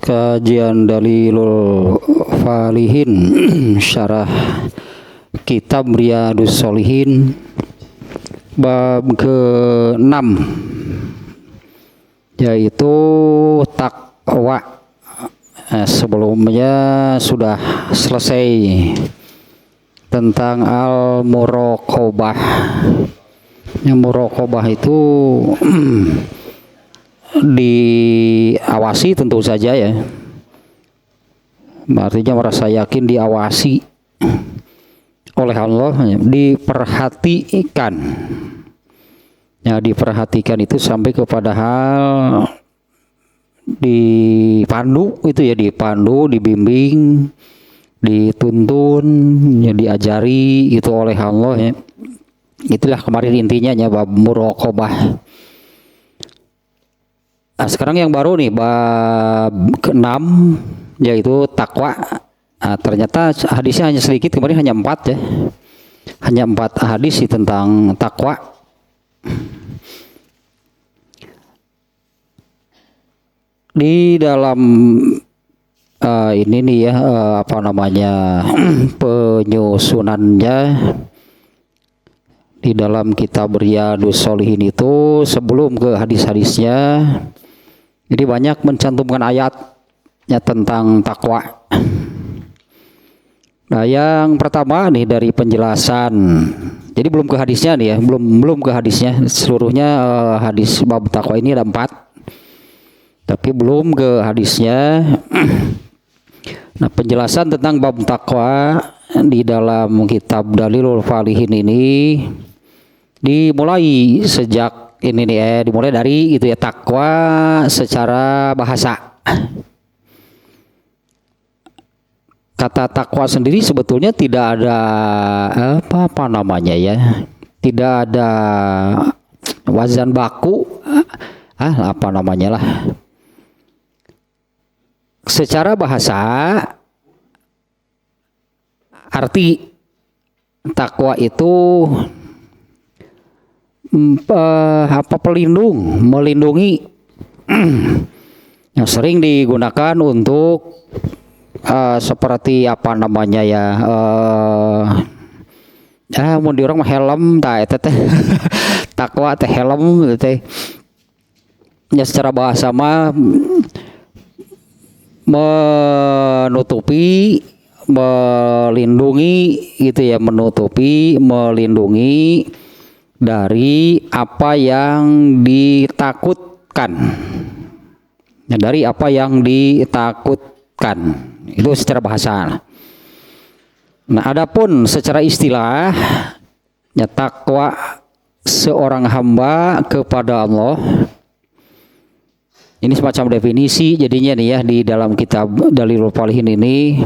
Kajian Dalilul Falihin Syarah Kitab Riyadus Shalihin bab ke-6, yaitu takwa. Sebelumnya sudah selesai tentang al-muraqabah. Yang muraqabah itu diawasi tentu saja ya. Artinya merasa yakin diawasi oleh Allah, diperhatikan. Ya, diperhatikan itu sampai kepada hal dipandu itu ya, dipandu, dibimbing, dituntun, ya, diajari itu oleh Allah ya. Itulah kemarin intinya ya bab muraqabah. Nah, sekarang yang baru nih bab ke-6, yaitu takwa. Nah, ternyata hadisnya hanya sedikit, kemarin hanya 4 ya. Hanya 4 hadis sih tentang takwa. Di dalam ini nih ya, penyusunannya di dalam kitab Riyadus Shalihin itu, sebelum ke hadis-hadisnya, jadi banyak mencantumkan ayatnya tentang takwa. Nah, yang pertama nih dari penjelasan. Jadi belum ke hadisnya nih ya, belum ke hadisnya. Seluruhnya hadis bab takwa ini ada 4. Tapi belum ke hadisnya. Nah, penjelasan tentang bab takwa di dalam kitab Dalilul Falihin ini dimulai sejak ini nih ya, dimulai dari itu ya, takwa secara bahasa. Kata takwa sendiri sebetulnya tidak ada apa namanya ya, tidak ada wazan baku, apa namanya lah. Secara bahasa arti takwa itu pelindung, melindungi, yang sering digunakan untuk seperti apa namanya ya, mau di orang helm eta teh takwa teh helm teh ya, secara bahasa mah menutupi, melindungi gitu ya, menutupi, melindungi dari apa yang ditakutkan. Ya, dari apa yang ditakutkan. Itu secara bahasa. Nah, adapun secara istilah, ya, takwa seorang hamba kepada Allah. Ini semacam definisi jadinya nih ya di dalam kitab Dalilul Falihin ini,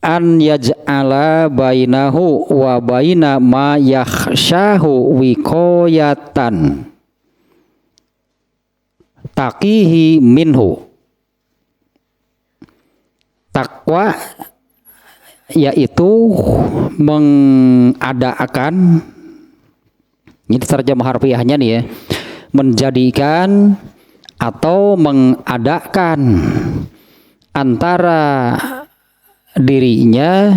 an yaj'ala bainahu wa baina ma yakhshahu wiqayatan taqihi minhu. Takwa yaitu mengadakan, ini terjemah harfiahnya nih ya, menjadikan atau mengadakan antara dirinya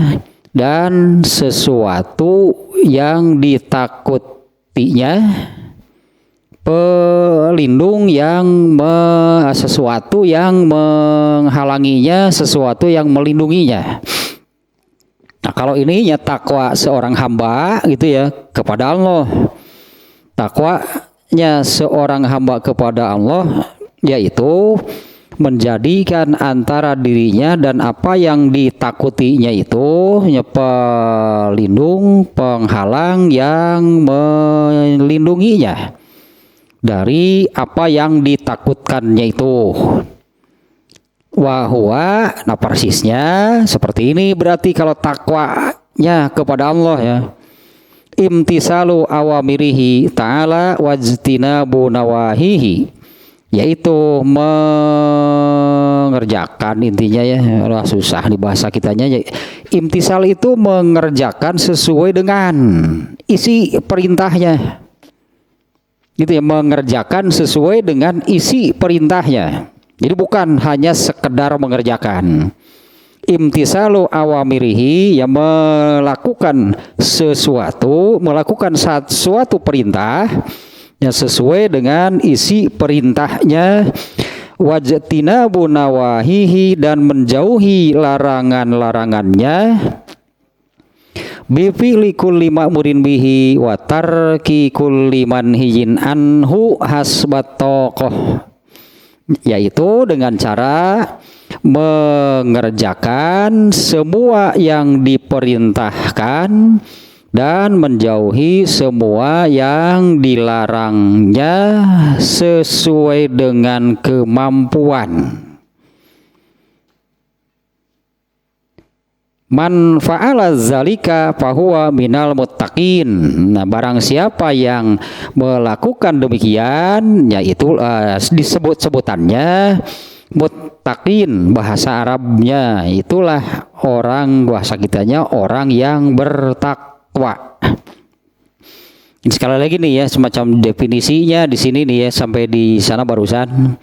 dan sesuatu yang ditakutinya, pelindung yang sesuatu yang menghalanginya, sesuatu yang melindunginya. Nah, kalau ini ya takwa seorang hamba gitu ya kepada Allah. Takwanya seorang hamba kepada Allah yaitu menjadikan antara dirinya dan apa yang ditakutinya itu ya, pelindung, penghalang yang melindunginya dari apa yang ditakutkannya itu. Wahwa, nah persisnya seperti ini berarti kalau takwanya kepada Allah ya, imtisalu awamirihi ta'ala wajtinabu nawahihi, yaitu mengerjakan, intinya ya, susah di bahasa kitanya ya. Imtisal itu mengerjakan sesuai dengan isi perintahnya. Gitu ya, mengerjakan sesuai dengan isi perintahnya. Jadi bukan hanya sekedar mengerjakan. Imtisalu awamirihi, yang melakukan sesuatu perintah yang sesuai dengan isi perintahnya, wajtinabu nawahihi, dan menjauhi larangan-larangannya, bifi'li kulli ma'murin bihi wa tarki kulli manhiyin anhu hasbat taqah, yaitu dengan cara mengerjakan semua yang diperintahkan dan menjauhi semua yang dilarangnya sesuai dengan kemampuan. Man fa'ala zalika fahuwa minal muttaqin. Nah, barang siapa yang melakukan demikian, yaitu disebut-sebutannya muttaqin, bahasa Arabnya itulah orang, bahasa kitanya orang yang bertakwa. Sekali lagi nih ya, semacam definisinya di sini nih ya, sampai di sana barusan.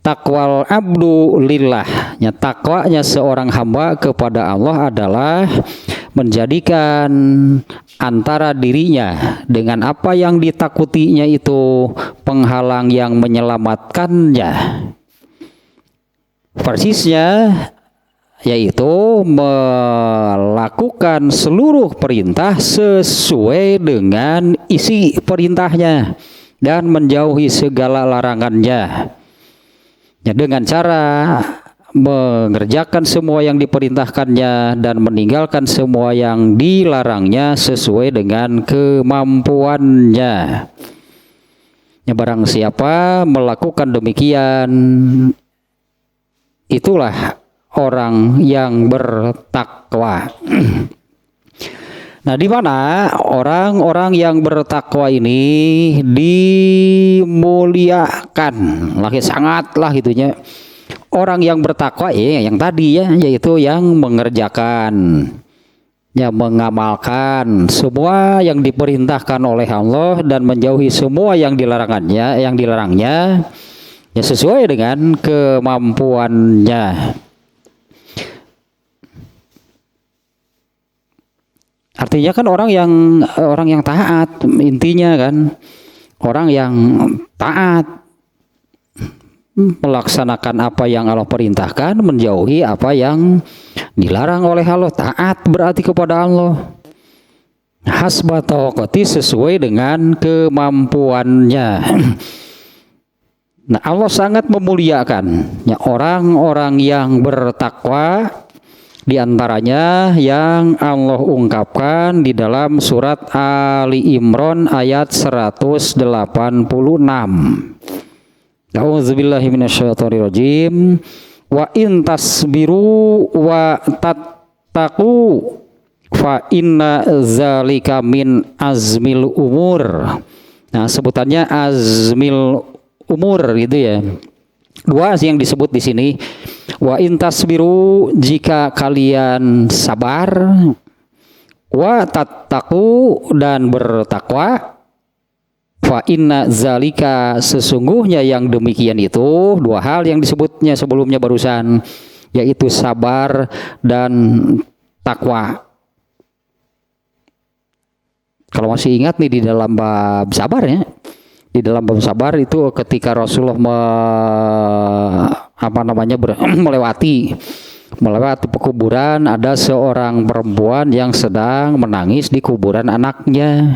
Takwal abdu lillah, takwanya seorang hamba kepada Allah adalah menjadikan antara dirinya dengan apa yang ditakutinya itu penghalang yang menyelamatkannya. Persisnya yaitu melakukan seluruh perintah sesuai dengan isi perintahnya dan menjauhi segala larangannya. Ya, dengan cara mengerjakan semua yang diperintahkannya dan meninggalkan semua yang dilarangnya sesuai dengan kemampuannya. Ya, barang siapa melakukan demikian, itulah orang yang bertakwa. Nah, di mana orang-orang yang bertakwa ini dimuliakan, lagi sangatlah gitunya. Orang yang bertakwa yang tadi ya, yaitu yang mengerjakan, ya mengamalkan semua yang diperintahkan oleh Allah dan menjauhi semua yang dilarangnya, ya sesuai dengan kemampuannya. Artinya kan orang yang taat, intinya kan orang yang taat, melaksanakan apa yang Allah perintahkan, menjauhi apa yang dilarang oleh Allah. Taat berarti kepada Allah hasba taqati, sesuai dengan kemampuannya. Nah, Allah sangat memuliakan ya orang-orang yang bertakwa. Di antaranya yang Allah ungkapkan di dalam surat Ali Imran ayat 186. A'udzubillahi minasyaitonirrajim. Wa in tasbiru wa tattaqu fa inna zalika min azmil umur. Nah, sebutannya azmil umur gitu ya. Dua yang disebut di sini. Wa in tasbiru, jika kalian sabar, wa tattaqu, dan bertakwa, fa inna zalika, sesungguhnya yang demikian itu, dua hal yang disebutnya sebelumnya barusan, yaitu sabar dan takwa. Kalau masih ingat nih di dalam bab sabar ya, di dalam bab sabar itu ketika Rasulullah melewati pekuburan, ada seorang perempuan yang sedang menangis di kuburan anaknya.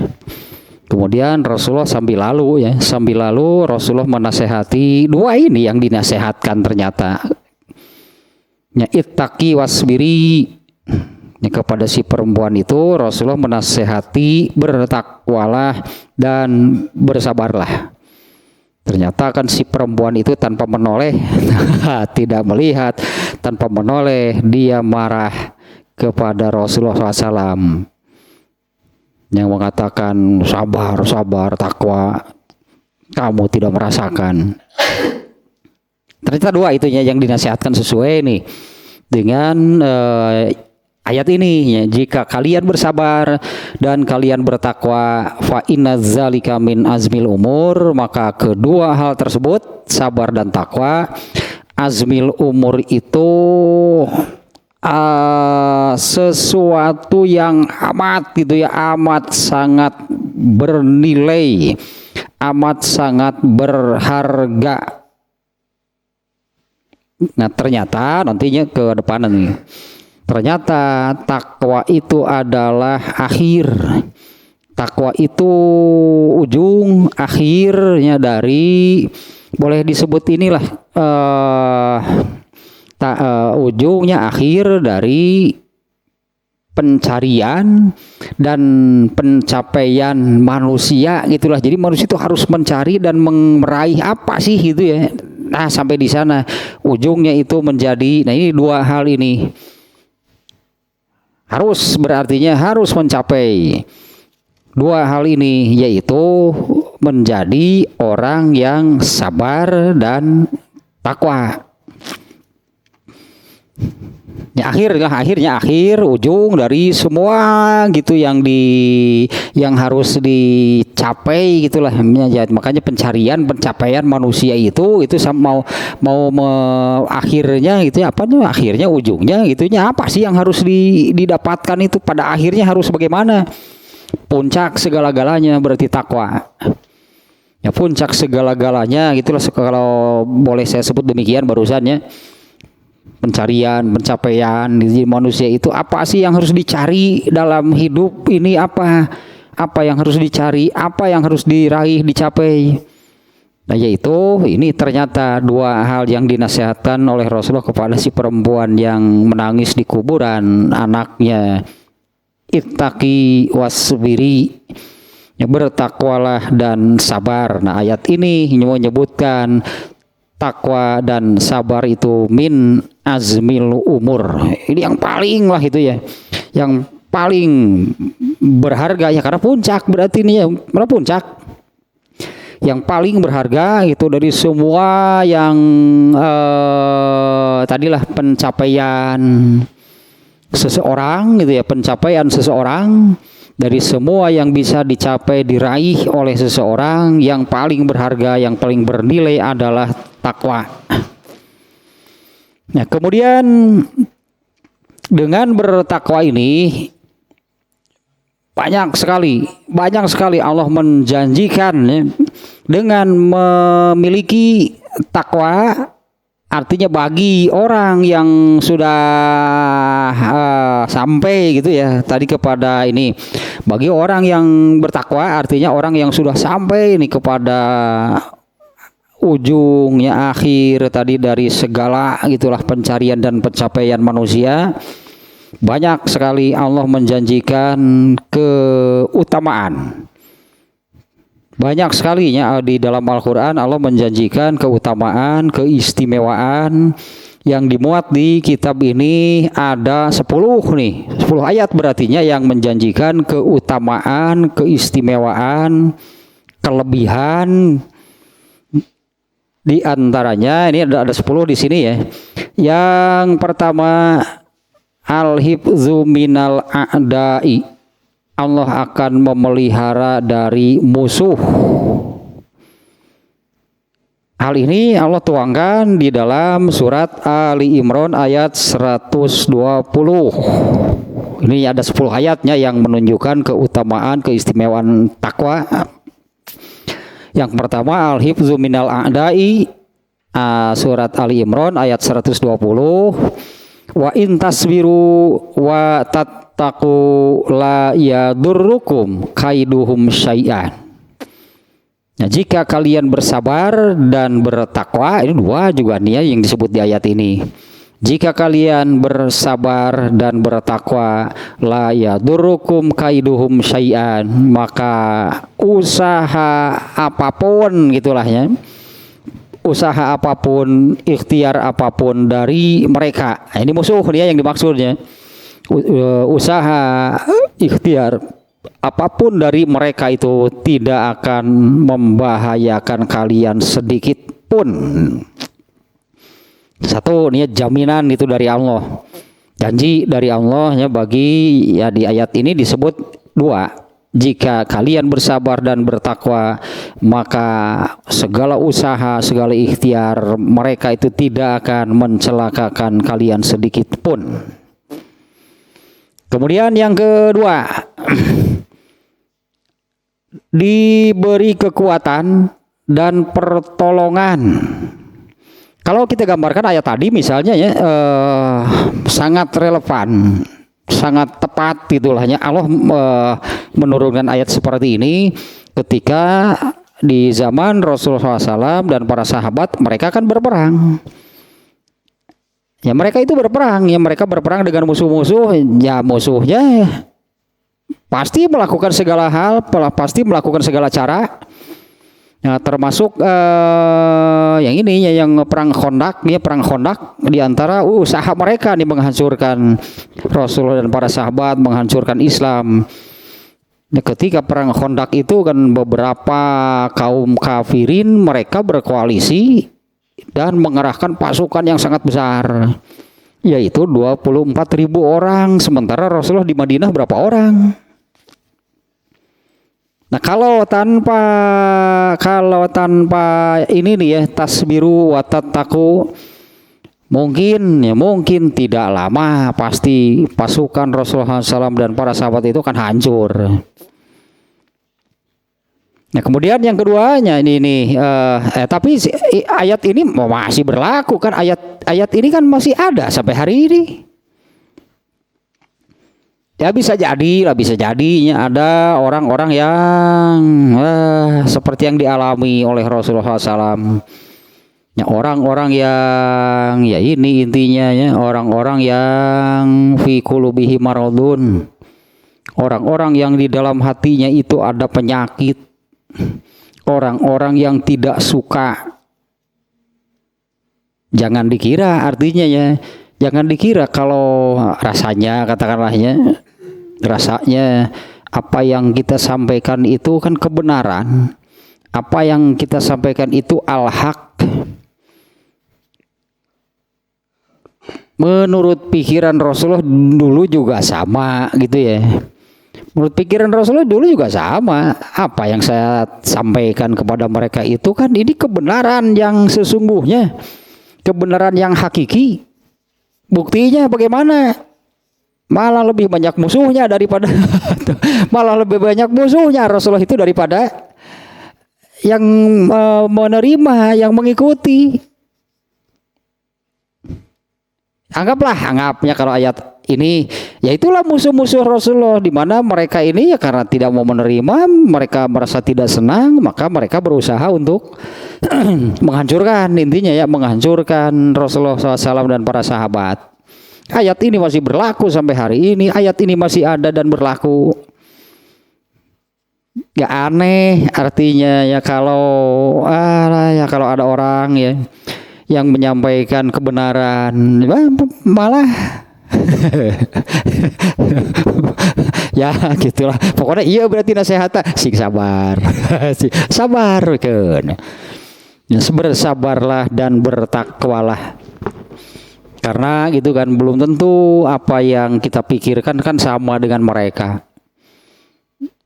Kemudian Rasulullah sambil lalu Rasulullah menasehati, dua ini yang dinasehatkan ternyata. Ya, ittaqi wasbiri. Ya, kepada si perempuan itu Rasulullah menasehati, bertakwalah dan bersabarlah. Ternyata kan si perempuan itu tanpa menoleh, tidak melihat, tanpa menoleh, dia marah kepada Rasulullah SAW yang mengatakan, sabar, takwa, kamu tidak merasakan. Ternyata dua itunya yang dinasihatkan sesuai nih dengan ayat ini ya, jika kalian bersabar dan kalian bertakwa fa inna zalika min azmil umur, maka kedua hal tersebut sabar dan takwa, azmil umur itu sesuatu yang amat gitu ya, amat sangat bernilai, amat sangat berharga. Nah ternyata nantinya ke depan nih, ternyata takwa itu adalah akhir, takwa itu ujung akhirnya dari, boleh disebut inilah ujungnya akhir dari pencarian dan pencapaian manusia gitulah. Jadi manusia itu harus mencari dan meraih apa sih gitu ya. Nah sampai di sana ujungnya itu menjadi, nah ini dua hal ini harus, berartinya harus mencapai dua hal ini, yaitu menjadi orang yang sabar dan takwa. Ya akhirnya ujung dari semua gitu yang harus dicapai gitulah. Makanya pencapaian manusia itu akhirnya gitu ya, akhirnya ujungnya gitunya apa sih yang harus didapatkan itu, pada akhirnya harus bagaimana? Puncak segala-galanya berarti takwa. Ya puncak segala-galanya gitulah kalau boleh saya sebut demikian barusannya. Pencarian, pencapaian di manusia itu apa sih yang harus dicari dalam hidup ini, apa yang harus dicari, apa yang harus diraih, dicapai. Nah yaitu ini ternyata dua hal yang dinasihatkan oleh Rasulullah kepada si perempuan yang menangis di kuburan anaknya. Ittaqi wasbiri, ya, bertakwalah dan sabar. Nah ayat ini menyebutkan takwa dan sabar itu min azmil umur. Ini yang paling lah itu ya, yang paling berharga ya, karena puncak berarti ini ya, karena puncak yang paling berharga itu dari semua yang tadilah pencapaian seseorang gitu ya, pencapaian seseorang. Dari semua yang bisa dicapai, diraih oleh seseorang, yang paling berharga, yang paling bernilai adalah takwa. Nah, kemudian dengan bertakwa ini banyak sekali Allah menjanjikan ya, dengan memiliki takwa. Artinya bagi orang yang sudah sampai gitu ya tadi kepada ini, bagi orang yang bertakwa artinya orang yang sudah sampai ini kepada ujungnya akhir tadi dari segala gitulah pencarian dan pencapaian manusia, banyak sekali Allah menjanjikan keutamaan. Banyak sekali ya di dalam Al-Quran Allah menjanjikan keutamaan, keistimewaan yang dimuat di kitab ini ada 10 ayat berartinya yang menjanjikan keutamaan, keistimewaan, kelebihan. Di antaranya ini ada 10 di sini ya. Yang pertama al-hifzu minal a'da'i, Allah akan memelihara dari musuh. Hal ini Allah tuangkan di dalam surat Ali Imran ayat 120. Ini ada 10 ayatnya yang menunjukkan keutamaan, keistimewaan takwa. Yang pertama al-hifzu minal a'da'i, surat Ali Imran ayat 120. Wa in tasbiru wa tattaqu la yadurrukum kaiduhum syai'an. Nah, jika kalian bersabar dan bertakwa, ini dua juga nih ya yang disebut di ayat ini. Jika kalian bersabar dan bertakwa, la yadurrukum kaiduhum syai'an, maka usaha apapun gitulah ya, usaha apapun, ikhtiar apapun dari mereka. Nah, ini musuh dia yang dimaksudnya. Usaha, ikhtiar apapun dari mereka itu tidak akan membahayakan kalian sedikit pun. Satu, ini jaminan itu dari Allah. Janji dari Allahnya bagi ya di ayat ini disebut dua. Jika kalian bersabar dan bertakwa, maka segala usaha, segala ikhtiar mereka itu tidak akan mencelakakan kalian sedikit pun. Kemudian yang kedua, diberi kekuatan dan pertolongan. Kalau kita gambarkan ayat tadi misalnya ya, sangat relevan, sangat tepat gitulahnya Allah menurunkan ayat seperti ini ketika di zaman Rasulullah SAW dan para sahabat mereka kan berperang. Ya mereka itu berperang, ya mereka berperang dengan musuh-musuh, ya musuhnya pasti melakukan segala hal, pasti melakukan segala cara. Nah, termasuk yang ini ya, yang perang Khandaq nih, perang Khandaq di antara usaha mereka nih menghancurkan Rasulullah dan para sahabat, menghancurkan Islam. Nah, ketika perang Khandaq itu kan beberapa kaum kafirin mereka berkoalisi dan mengerahkan pasukan yang sangat besar, yaitu 24.000 orang, sementara Rasulullah di Madinah berapa orang? Nah kalau tanpa ini nih ya, tasbiru wa tattaqu, mungkin tidak lama pasti pasukan Rasulullah SAW dan para sahabat itu kan hancur. Nah kemudian yang keduanya ini tapi ayat ini masih berlaku kan, ayat ini kan masih ada sampai hari ini. Ya bisa jadinya ada orang-orang yang seperti yang dialami oleh Rasulullah SAW. Ya, orang-orang yang ya ini intinya ya, orang-orang yang fi qulubihi maradun, orang-orang yang di dalam hatinya itu ada penyakit, orang-orang yang tidak suka. Jangan dikira artinya ya, jangan dikira kalau rasanya katakanlahnya, rasanya apa yang kita sampaikan itu kan kebenaran, apa yang kita sampaikan itu al-haq. Menurut pikiran Rasulullah dulu juga sama gitu ya. Menurut pikiran Rasulullah dulu juga sama. Apa yang saya sampaikan kepada mereka itu kan ini kebenaran yang sesungguhnya, kebenaran yang hakiki. Buktinya bagaimana? Malah lebih banyak musuhnya daripada Rasulullah itu daripada yang menerima, yang mengikuti. Anggapnya kalau ayat ini, ya itulah musuh-musuh Rasulullah, di mana mereka ini ya karena tidak mau menerima, mereka merasa tidak senang, maka mereka berusaha untuk menghancurkan, intinya ya menghancurkan Rasulullah SAW dan para sahabat. Ayat ini masih berlaku sampai hari ini, ayat ini masih ada dan berlaku. Gak aneh artinya ya kalau ada orang ya yang menyampaikan kebenaran malah ya gitulah. Pokoknya iya berarti nasihatnya sing sabar. Sabar kan. Bersabarlah dan bertakwalah. Karena gitu kan belum tentu apa yang kita pikirkan kan sama dengan mereka.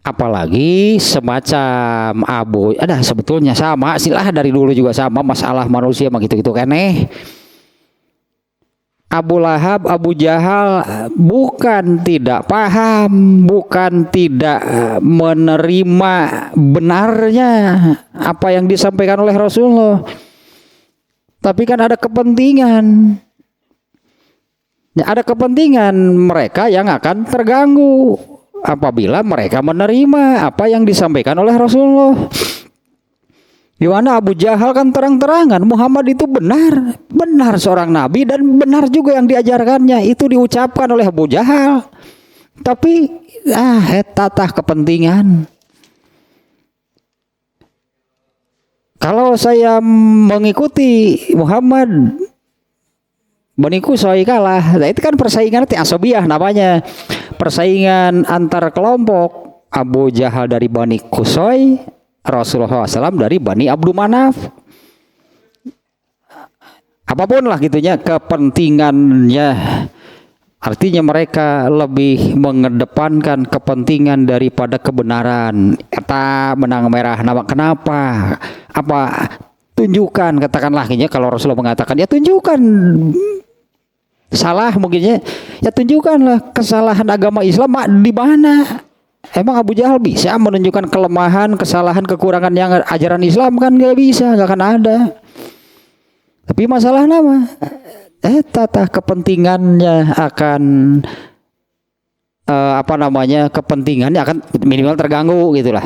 Apalagi semacam sebetulnya sama silah dari dulu juga sama, masalah manusia mah gitu-gitu kan Abu Lahab, Abu Jahal bukan tidak paham, bukan tidak menerima benarnya apa yang disampaikan oleh Rasulullah. Tapi kan ada kepentingan. Ya, ada kepentingan mereka yang akan terganggu apabila mereka menerima apa yang disampaikan oleh Rasulullah. Di mana Abu Jahal kan terang-terangan Muhammad itu benar seorang nabi dan benar juga yang diajarkannya, itu diucapkan oleh Abu Jahal. Tapi tatah kepentingan. Kalau saya mengikuti Muhammad, Baniku Soy kalah. Nah, itu kan persaingan asobiah namanya. Persaingan antar kelompok. Abu Jahal dari Bani Kusoy, Rasulullah SAW dari Bani Abdul Manaf. Apapun lah gitunya kepentingannya Artinya mereka lebih mengedepankan kepentingan daripada kebenaran. Eta benang merah nama kenapa? Apa tunjukkan, katakanlah kalau Rasulullah mengatakan ya tunjukkan salah mungkinnya, ya tunjukkanlah kesalahan agama Islam di mana. Emang Abu Jahal bisa menunjukkan kelemahan, kesalahan, kekurangan yang ajaran Islam? Kan nggak bisa, nggak akan ada. Tapi masalah nama tata kepentingannya akan kepentingannya akan minimal terganggu gitulah.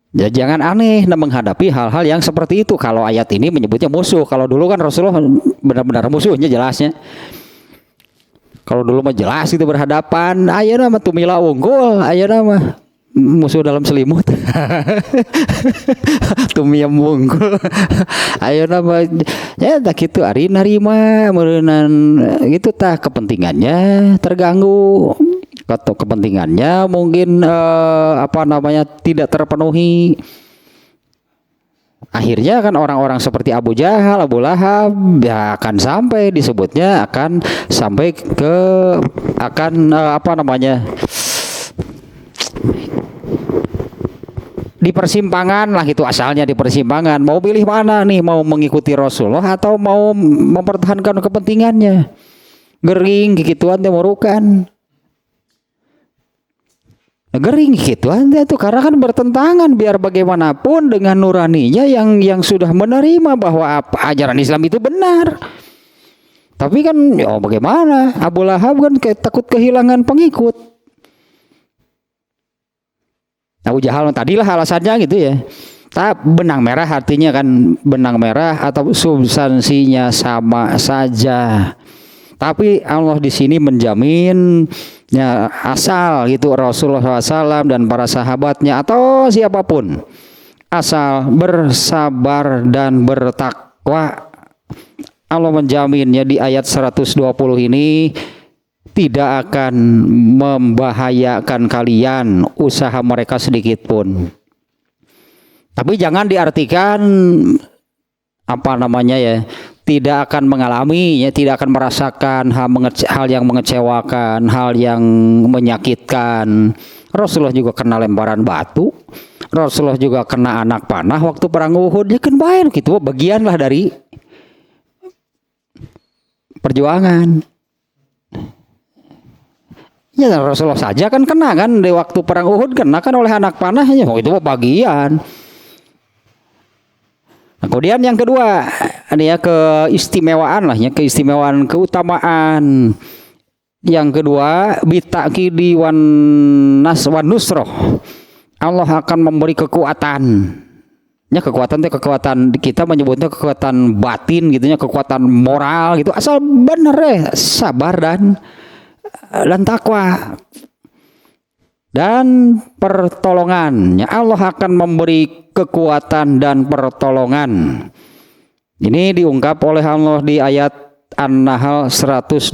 Ya, jangan aneh menghadapi hal-hal yang seperti itu. Kalau ayat ini menyebutnya musuh, kalau dulu kan Rasulullah benar-benar musuhnya jelasnya. Kalau dulu mah jelas itu berhadapan, ayeuna mah tumila unggul, ayeuna mah musuh dalam selimut. Tumiyam unggul. Ayeuna mah ya tak kitu ari narima meureunnan gitu tah kepentingannya terganggu. Atau kepentingannya mungkin tidak terpenuhi. Akhirnya kan orang-orang seperti Abu Jahal, Abu Lahab ya akan sampai disebutnya akan sampai ke di persimpangan lah gitu, asalnya di persimpangan. Mau pilih mana nih, mau mengikuti Rasulullah atau mau mempertahankan kepentingannya? Gering gituan teh murukan. Gering gitu anda tuh karena kan bertentangan biar bagaimanapun dengan nuraninya yang sudah menerima bahwa ajaran Islam itu benar. Tapi kan bagaimana, Abu Lahab kan takut kehilangan pengikut. Abu Jahal tadilah alasannya gitu ya. Benang merah artinya kan benang merah atau substansinya sama saja. Tapi Allah di sini menjamin ya asal gitu Rasulullah SAW dan para sahabatnya atau siapapun asal bersabar dan bertakwa, Allah menjaminnya di ayat 120 ini tidak akan membahayakan kalian usaha mereka sedikit pun. Tapi jangan diartikan tidak akan mengalami, tidak akan merasakan hal yang mengecewakan, hal yang menyakitkan. Rasulullah juga kena lemparan batu, Rasulullah juga kena anak panah waktu perang Uhud. Ya kan baik gitu, bagianlah dari perjuangan. Ya Rasulullah saja kan kena kan di waktu perang Uhud, kena kan oleh anak panahnya. Itu bagian. Nah, kemudian yang kedua, ini ya keistimewaan lah ya, keistimewaan, keutamaan. Yang kedua, bitakidi wan nusroh. Allah akan memberi kekuatan. Ya kekuatan itu kekuatan kita menyebutnya kekuatan batin gitunya, kekuatan moral gitu. Asal bener sabar dan takwa. Dan pertolongan. Allah akan memberi kekuatan dan pertolongan. Ini diungkap oleh Allah di ayat An-Nahl 128.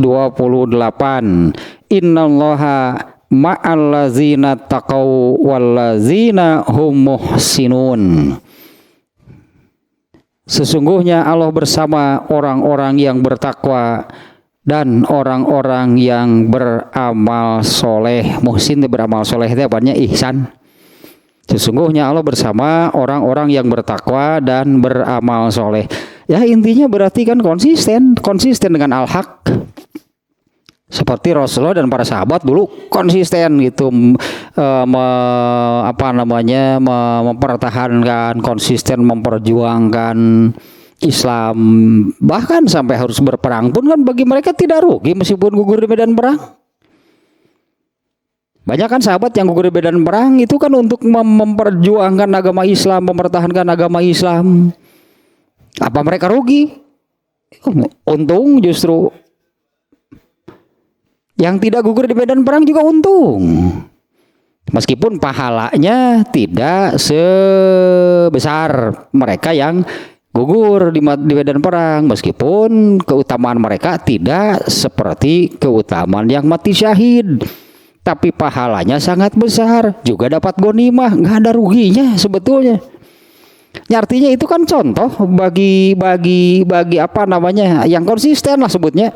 Innallaha ma'allazina taqaw wallazina hum muhsinun. Sesungguhnya Allah bersama orang-orang yang bertakwa dan orang-orang yang beramal soleh. Muhsin beramal soleh itu apanya? Ihsan. Sesungguhnya Allah bersama orang-orang yang bertakwa dan beramal soleh. Ya intinya berarti kan konsisten dengan al-haq. Seperti Rasulullah dan para sahabat dulu konsisten gitu, mempertahankan, konsisten memperjuangkan Islam, bahkan sampai harus berperang pun kan bagi mereka tidak rugi meskipun gugur di medan perang. Banyak kan sahabat yang gugur di medan perang itu kan untuk memperjuangkan agama Islam, mempertahankan agama Islam. Apa mereka rugi? Untung justru. Yang tidak gugur di medan perang juga untung. Meskipun pahalanya tidak sebesar mereka yang gugur di medan perang, meskipun keutamaan mereka tidak seperti keutamaan yang mati syahid, tapi pahalanya sangat besar, juga dapat ghanimah, nggak ada ruginya sebetulnya. Ya, artinya itu kan contoh bagi apa namanya yang konsisten lah sebutnya.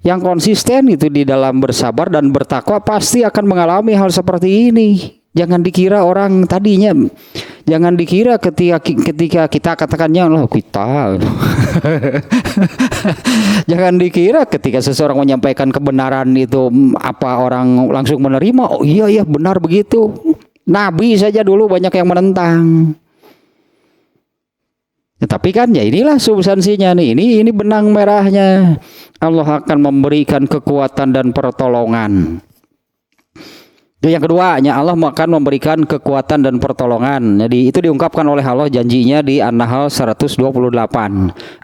Yang konsisten itu di dalam bersabar dan bertakwa pasti akan mengalami hal seperti ini. Jangan dikira orang tadinya, jangan dikira ketika kita katakannya loh kita. Jangan dikira ketika seseorang menyampaikan kebenaran itu apa orang langsung menerima. Oh iya benar begitu. Nabi saja dulu banyak yang menentang. Tapi kan ya inilah substansinya nih. Ini benang merahnya. Allah akan memberikan kekuatan dan pertolongan. Yang kedua, Allah akan memberikan kekuatan dan pertolongan. Jadi itu diungkapkan oleh Allah janjinya di An-Nahl 128.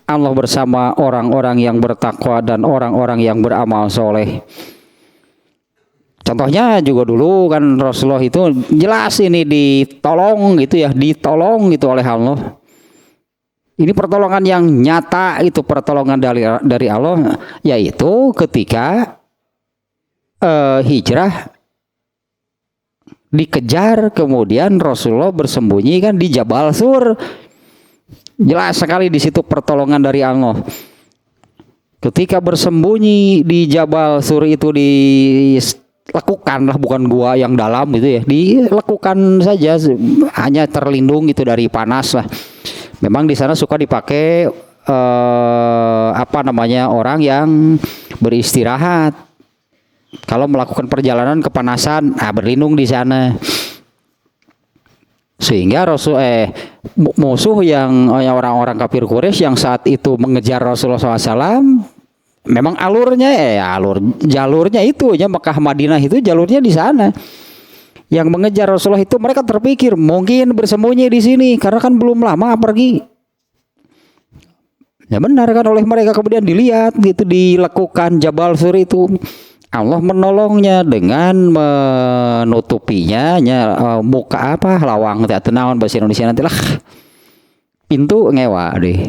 Allah bersama orang-orang yang bertakwa dan orang-orang yang beramal soleh. Contohnya juga dulu kan Rasulullah itu jelas ini ditolong gitu oleh Allah. Ini pertolongan yang nyata, itu pertolongan dari Allah, yaitu ketika hijrah dikejar, kemudian Rasulullah bersembunyi kan di Jabal Sur. Jelas sekali di situ pertolongan dari Allah. Ketika bersembunyi di Jabal Sur itu dilakukan lah, bukan gua yang dalam gitu ya, dilakukan saja, hanya terlindung itu dari panas lah. Memang di sana suka dipakai orang yang beristirahat. Kalau melakukan perjalanan kepanasan, berlindung di sana. Sehingga musuh yang orang-orang kafir Quraisy yang saat itu mengejar Rasulullah SAW, memang jalurnya itu ya Mekah Madinah itu jalurnya di sana. Yang mengejar Rasulullah itu mereka terpikir mungkin bersembunyi di sini karena kan belum lama pergi. Ya benar kan, oleh mereka kemudian dilihat gitu, dilakukan Jabal Sur itu. Allah menolongnya dengan menutupinya muka lawang tidak tenawan bahasa Indonesia nanti lah pintu ngewa deh.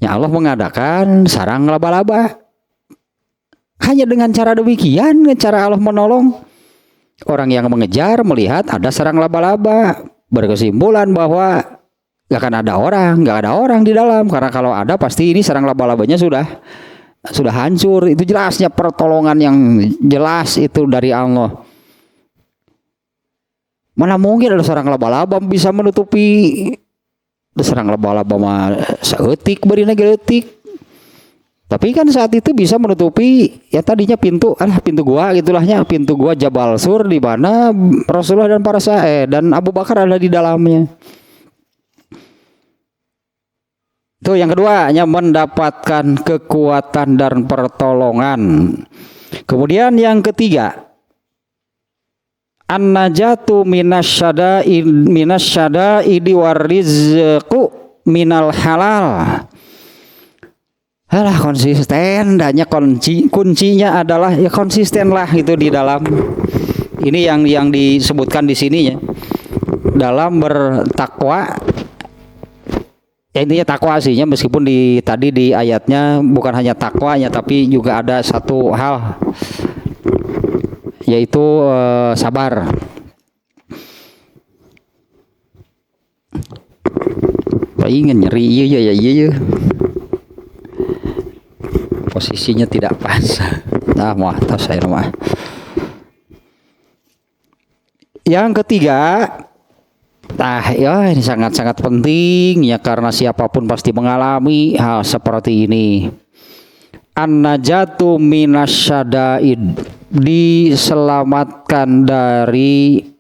Ya Allah mengadakan sarang laba-laba. Hanya dengan cara demikian cara Allah menolong. Orang yang mengejar melihat ada sarang laba-laba, berkesimpulan bahwa gak ada orang di dalam, karena kalau ada pasti ini sarang laba-labanya sudah hancur. Itu jelasnya pertolongan yang jelas itu dari Allah. Mana mungkin ada sarang laba-laba bisa menutupi sarang laba-laba mah seetik beri negeletik. Tapi kan saat itu bisa menutupi ya tadinya pintu gua gitulahnya, pintu gua Jabal Sur di mana Rasulullah dan dan Abu Bakar ada di dalamnya. Itu yang kedua, mendapatkan kekuatan dan pertolongan. Kemudian yang ketiga, an-najatu minasyadaidi warizqu minal halal. Konsisten, dannya kuncinya adalah ya konsisten lah itu di dalam ini yang disebutkan di sini ya, dalam bertakwa. Ya intinya takwa aslinya, meskipun tadi di ayatnya bukan hanya takwanya tapi juga ada satu hal yaitu sabar. Ingin nyeri iya. Posisinya tidak pas. Yang ketiga, ini sangat-sangat penting ya, karena siapapun pasti mengalami hal seperti ini. An-najatu minasyadaid, diselamatkan dari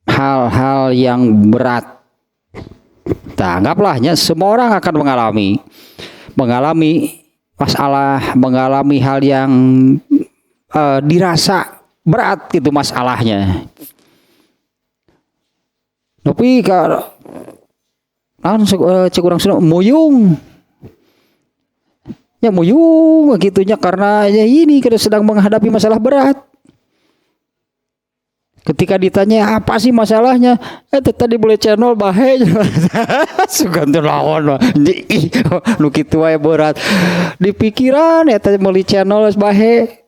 hal-hal yang berat. Anggaplah semua orang akan mengalami masalah, mengalami hal yang dirasa berat gitu masalahnya. Tapi kalau cek orang Sunda muyung gitunya, karena ya ini kita sedang menghadapi masalah berat. Ketika ditanya apa sih masalahnya, tadi boleh channel bahe sugan teu lawan nu kitu wae berat di pikiran tadi meuli channel bahe.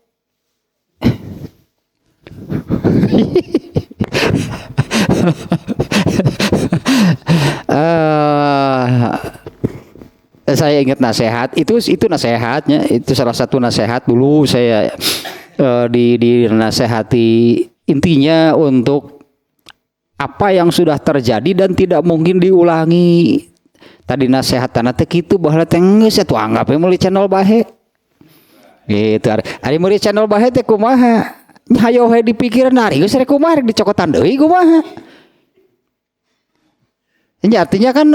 saya ingat nasihat itu nasihatnya, itu salah satu nasihat dulu saya dinasehati, intinya untuk apa yang sudah terjadi dan tidak mungkin diulangi. Tadi nasihat tanah teh kitu baheula teh geus atuh anggap meuli channel bahe. Gitu. Ari meuli channel bahe teh kumaha? Hayo we dipikiran ari geus rek kumaha rek dicokotan deui kumaha? Ini artinya kan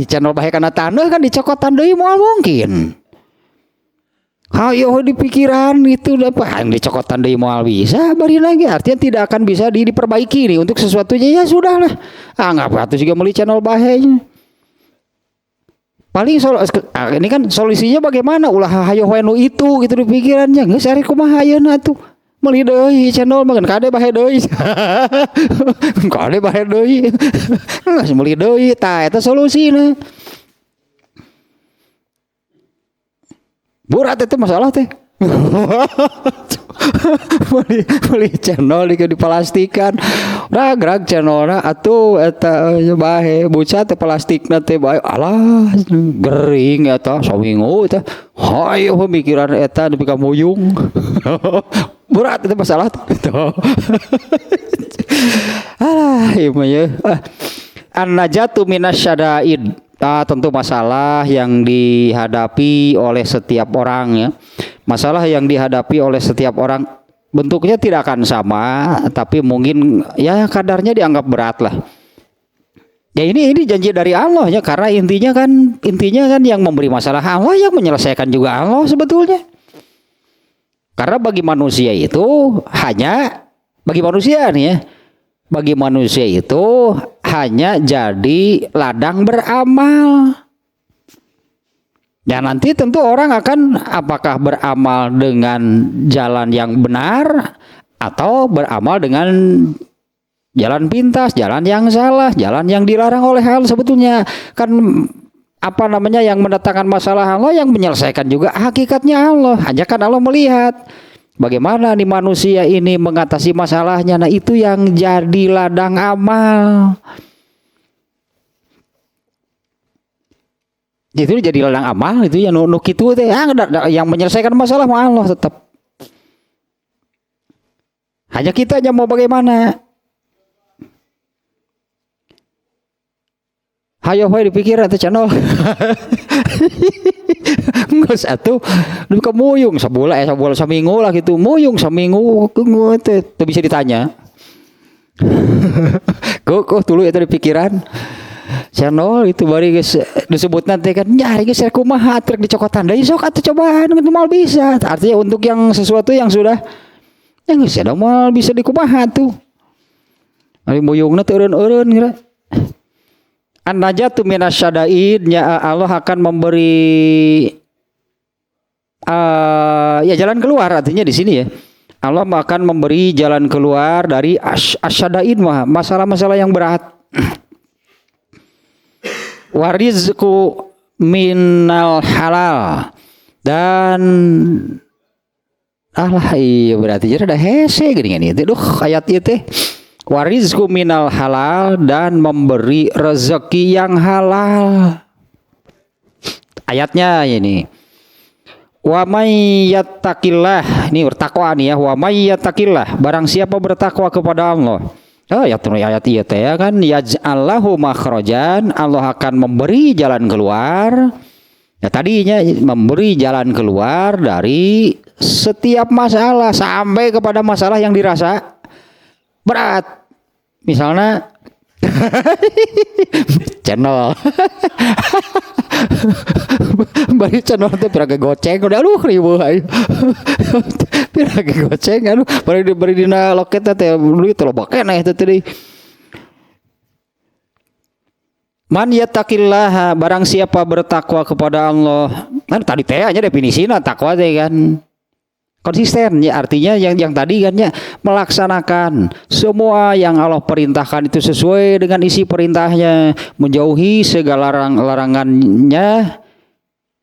channel bahe kana taneuh kan dicokotan deui moal mungkin. Hayo we dipikiran itu apa dicokotan deui moal bisa bari lagi, artinya tidak akan bisa diperbaiki nih untuk sesuatunya, ya sudahlah. Anggap atuh juga meuli channel bahe. Paling ini kan solusinya bagaimana, ulah hayo nu itu gitu di pikirannya, geus ari kumaha ayeuna atuh meuli deui channel mah kade bahe deui. Kade bahe deui. Geus meuli deui tah eta solusina. Berat itu masalah teh. Beli channel dipalastikan ragrag channelna atuh eta bahe buca teh plastikna teh bae alah gering eta saminggu eta hayo pemikiran eta nepi ka muyung. Berat itu masalah tuh. Alah ieu mah ye an-najatu minasyada'id. Tentu masalah yang dihadapi oleh setiap orang ya. Masalah yang dihadapi oleh setiap orang bentuknya tidak akan sama, tapi mungkin ya kadarnya dianggap berat lah. Ya ini janji dari Allah ya, karena intinya kan yang memberi masalah Allah, yang menyelesaikan juga Allah sebetulnya. Karena bagi manusia itu bagi manusia itu hanya jadi ladang beramal. Ya nanti tentu orang akan apakah beramal dengan jalan yang benar atau beramal dengan jalan pintas, jalan yang salah, jalan yang dilarang oleh Allah. Sebetulnya kan yang mendatangkan masalah Allah, yang menyelesaikan juga hakikatnya Allah. Hanya kan Allah melihat bagaimana nih manusia ini mengatasi masalahnya. Nah itu yang jadi ladang amal. Itu jadi ladang amal itu yang nuk itu teh yang menyelesaikan masalah mah Allah tetap. Hanya kita aja mau bagaimana. Hayo we dipikir atuh channel. Geus atuh nu kemuyung sabulan saminggu lah gitu. Muyung saminggu teh teu bisa ditanya. Kok dulu eta di pikiran. Channel itu bari geus disebut nanti kan nyari geus kumaha trek dicokotan deui sok atuh cobaan itu mal bisa. Artinya untuk yang sesuatu yang sudah yang geus ada mal bisa dikumaha tuh. Ari muyungna teu eureun-eureun kira. An-najatu minasyada'id, ya Allah akan memberi ya jalan keluar, artinya di sini ya. Allah akan memberi jalan keluar dari asyada'id masalah-masalah yang berat. Warizku minal halal, dan iya berarti jadi ada hese gini itu ayat itu warizku minal halal, dan memberi rezeki yang halal. Ayatnya ini wa may yattaqillah, ini bertakwa nih ya, wa may yattaqillah, barang siapa bertakwa kepada Allah. Ayat iya teh ya kan, yaj'allahu makhrajan, Allah akan memberi jalan keluar. Ya tadinya memberi jalan keluar dari setiap masalah sampai kepada masalah yang dirasa berat. Misalnya channel bari channel teh piraga goceng udah ribu ayo. Piraga goceng bari dina loket teh duit loba keneh teh teh. Man yattaqillaha, barang siapa bertakwa kepada Allah. Kan tadi teh nya definisina takwa teh kan. Konsisten ya, artinya yang tadi kan ya, melaksanakan semua yang Allah perintahkan itu sesuai dengan isi perintahnya, menjauhi segala larangannya.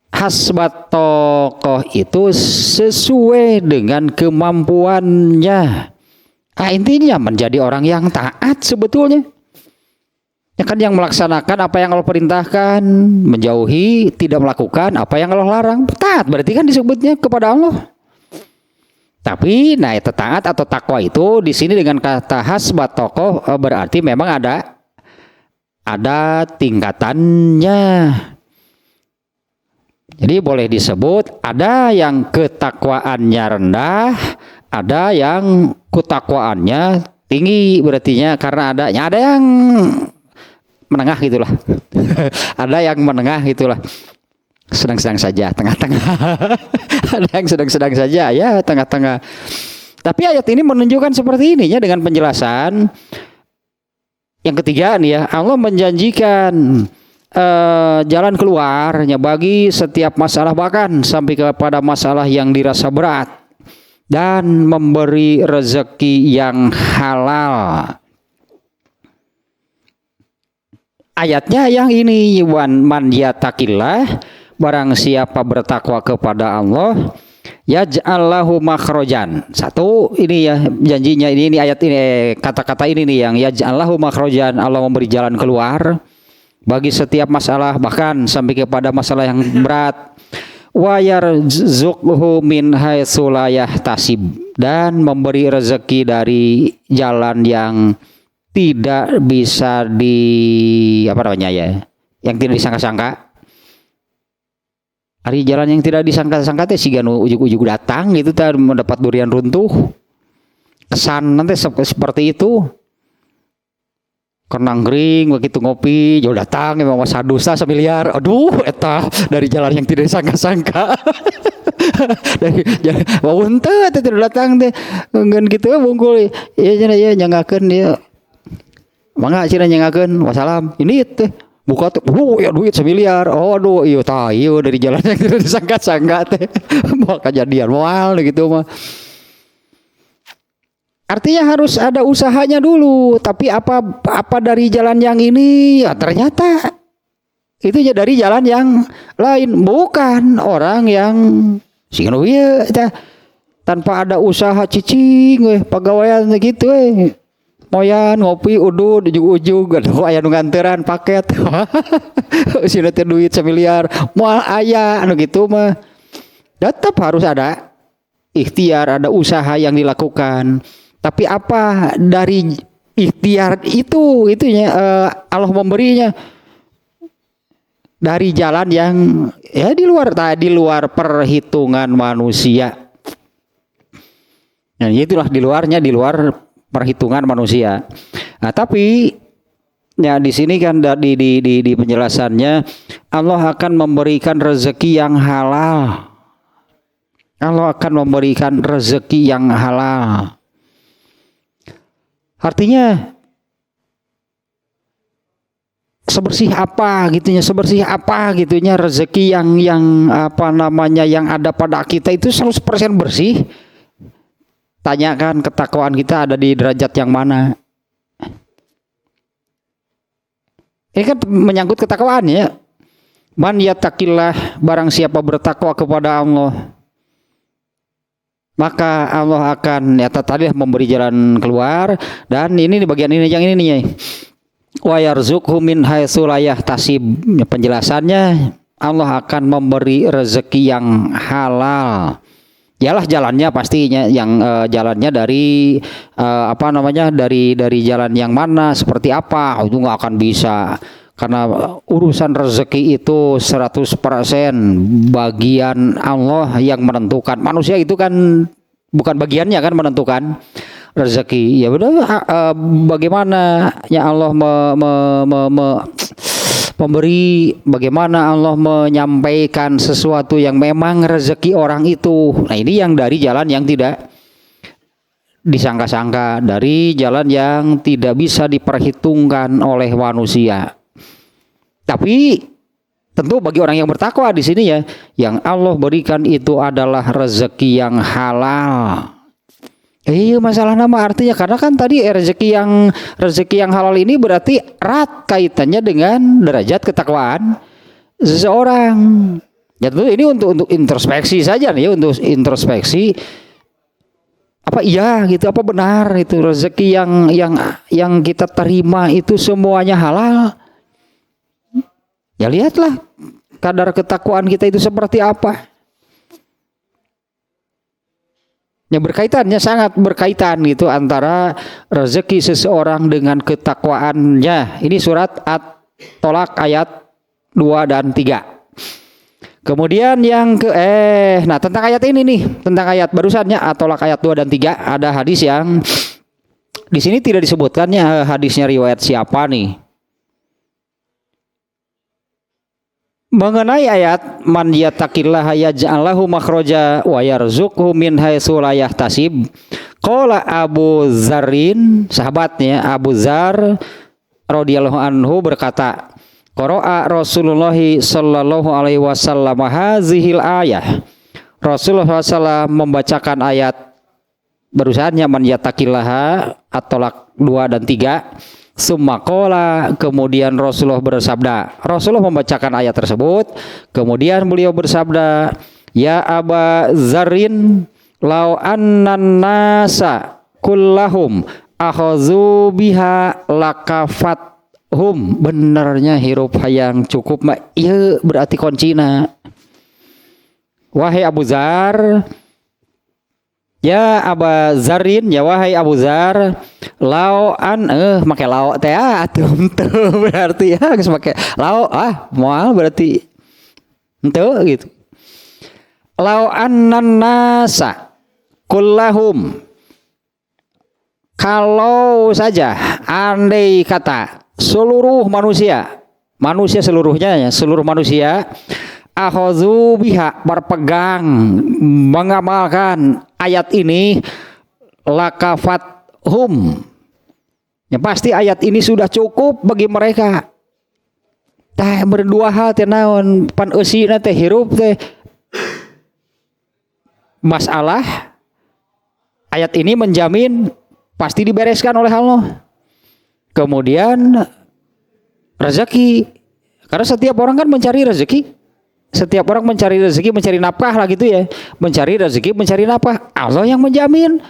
Hasbat tokoh itu sesuai dengan kemampuannya. Intinya menjadi orang yang taat sebetulnya. Ya kan yang melaksanakan apa yang Allah perintahkan, menjauhi tidak melakukan apa yang Allah larang. Taat berarti kan disebutnya kepada Allah. Tapi nah itu taat atau takwa itu di sini dengan kata hasbat tokoh berarti memang ada tingkatannya. Jadi boleh disebut ada yang ketakwaannya rendah, ada yang ketakwaannya tinggi berartinya karena ada yang menengah gitulah. Ada yang menengah gitulah. Sedang-sedang saja, tengah-tengah. Ada yang sedang-sedang saja ya, tengah-tengah. Tapi ayat ini menunjukkan seperti ini ya dengan penjelasan. Yang ketiga nih ya, Allah menjanjikan jalan keluarnya bagi setiap masalah bahkan sampai kepada masalah yang dirasa berat dan memberi rezeki yang halal. Ayatnya yang ini man yattaqillah barang siapa bertakwa kepada Allah yaj'al lahu makhrajan. Satu ini ya janjinya ini ayat ini kata-kata ini nih yang yaj'al lahu makhrajan, Allah memberi jalan keluar bagi setiap masalah bahkan sampai kepada masalah yang berat. Wa yarzuqhu min haitsu la yahtasib, dan memberi rezeki dari jalan yang tidak bisa yang tidak disangka-sangka. Hari jalan yang tidak disangka-sangka teh siga nu ujug-ujug datang gitu teh mendapat durian runtuh. Kesan nanti seperti itu. Kenang gering begitu ngopi jauh datang emang masa dusta semiliar. Aduh eta dari jalan yang tidak disangka-sangka. Dari jalan wawunte teh datang teh ngan kitu bungkul ya nyangakeun dia. Mangga cina nyangakeun wassalam. Ini teh buka tuh ya duit semiliar. Oh aduh iya tah iya dari jalan yang tidak disangka-sangka teh. Mau kejadian moal gitu mah. Artinya harus ada usahanya dulu, tapi apa dari jalan yang ini ya ternyata itu ya dari jalan yang lain, bukan orang yang singanu ieu tanpa ada usaha cicing pegawaian gitu moyan ngopi udud ujug-ujug aya nu nganteran paket. Sina teh duit samiliar moal aya anu gitu mah. Tetap harus ada ikhtiar, ada usaha yang dilakukan. Tapi apa dari ikhtiar itunya Allah memberinya dari jalan yang ya di luar perhitungan manusia. Nah, itulah di luar perhitungan manusia. Nah, tapi ya di sini kan di penjelasannya Allah akan memberikan rezeki yang halal. Allah akan memberikan rezeki yang halal. Artinya sebersih apa gitunya rezeki yang yang ada pada kita itu 100% bersih. Tanyakan ketakwaan kita ada di derajat yang mana. Ini kan menyangkut ketakwaan ya. Man yattaqillah barang siapa bertakwa kepada Allah, maka Allah akan tadi memberi jalan keluar. Dan ini di bagian ini yang ini nih. Wa yarzuqhu min haitsu la yahtasib. Penjelasannya Allah akan memberi rezeki yang halal. Yalah jalannya pastinya yang jalannya dari dari jalan yang mana seperti apa itu nggak akan bisa. Karena urusan rezeki itu 100% bagian Allah yang menentukan. Manusia itu kan bukan bagiannya kan menentukan rezeki. Ya benar bagaimana ya Allah memberi, bagaimana Allah menyampaikan sesuatu yang memang rezeki orang itu. Nah, ini yang dari jalan yang tidak disangka-sangka, dari jalan yang tidak bisa diperhitungkan oleh manusia. Tapi tentu bagi orang yang bertakwa di sini ya, yang Allah berikan itu adalah rezeki yang halal. Iya masalah nama artinya karena kan tadi rezeki yang halal ini berarti erat kaitannya dengan derajat ketakwaan seseorang. Ya tentu ini untuk introspeksi saja nih, untuk introspeksi apa iya gitu, apa benar itu rezeki yang kita terima itu semuanya halal? Ya lihatlah kadar ketakwaan kita itu seperti apa. Ya berkaitannya, sangat berkaitan gitu antara rezeki seseorang dengan ketakwaannya. Ini surat At-Tolak ayat 2 dan 3. Kemudian yang nah tentang ayat ini nih, tentang ayat barusannya At-Tolak ayat 2 dan 3 ada hadis yang di sini tidak disebutkannya hadisnya riwayat siapa nih. Mengenai ayat man yattaqillaha yaj'al lahu makhraja wa yarzuqhu min haitsu la yahtasib. Qala Abu Dzarrin, sahabatnya Abu Dzar radhiyallahu anhu berkata, qara'a Rasulullah sallallahu alaihi wasallam hazihil ayah. Rasulullah SAW membacakan ayat barusannya man yattaqillaha At-Tolak 2 dan 3. Summa qala, kemudian Rasulullah bersabda. Rasulullah membacakan ayat tersebut, kemudian beliau bersabda, ya Aba Dzarrin law annan nasa kullahum akhazu biha lakafathum. Benernya hirup hayang cukup mah ieu berarti kuncina. Wahai Abu Dzar, ya Aba Dzarrin, ya wahai Abu Dzar, lau an make lau teh atum teu berarti ya geus make lau moal berarti henteu gitu. Lau annan nasa kullahum, kalau saja andai kata seluruh manusia seluruhnya ya, seluruh manusia akhazu biha berpegang mengamalkan ayat ini lakafathum, ya pasti ayat ini sudah cukup bagi mereka. Tah berdua hal teh naon pan eusina teh hirup teh masalah ayat ini menjamin pasti dibereskan oleh Allah. Kemudian rezeki, karena setiap orang kan mencari rezeki. Setiap orang mencari rezeki, mencari nafkah lah gitu ya. Mencari rezeki, mencari nafkah. Allah yang menjamin.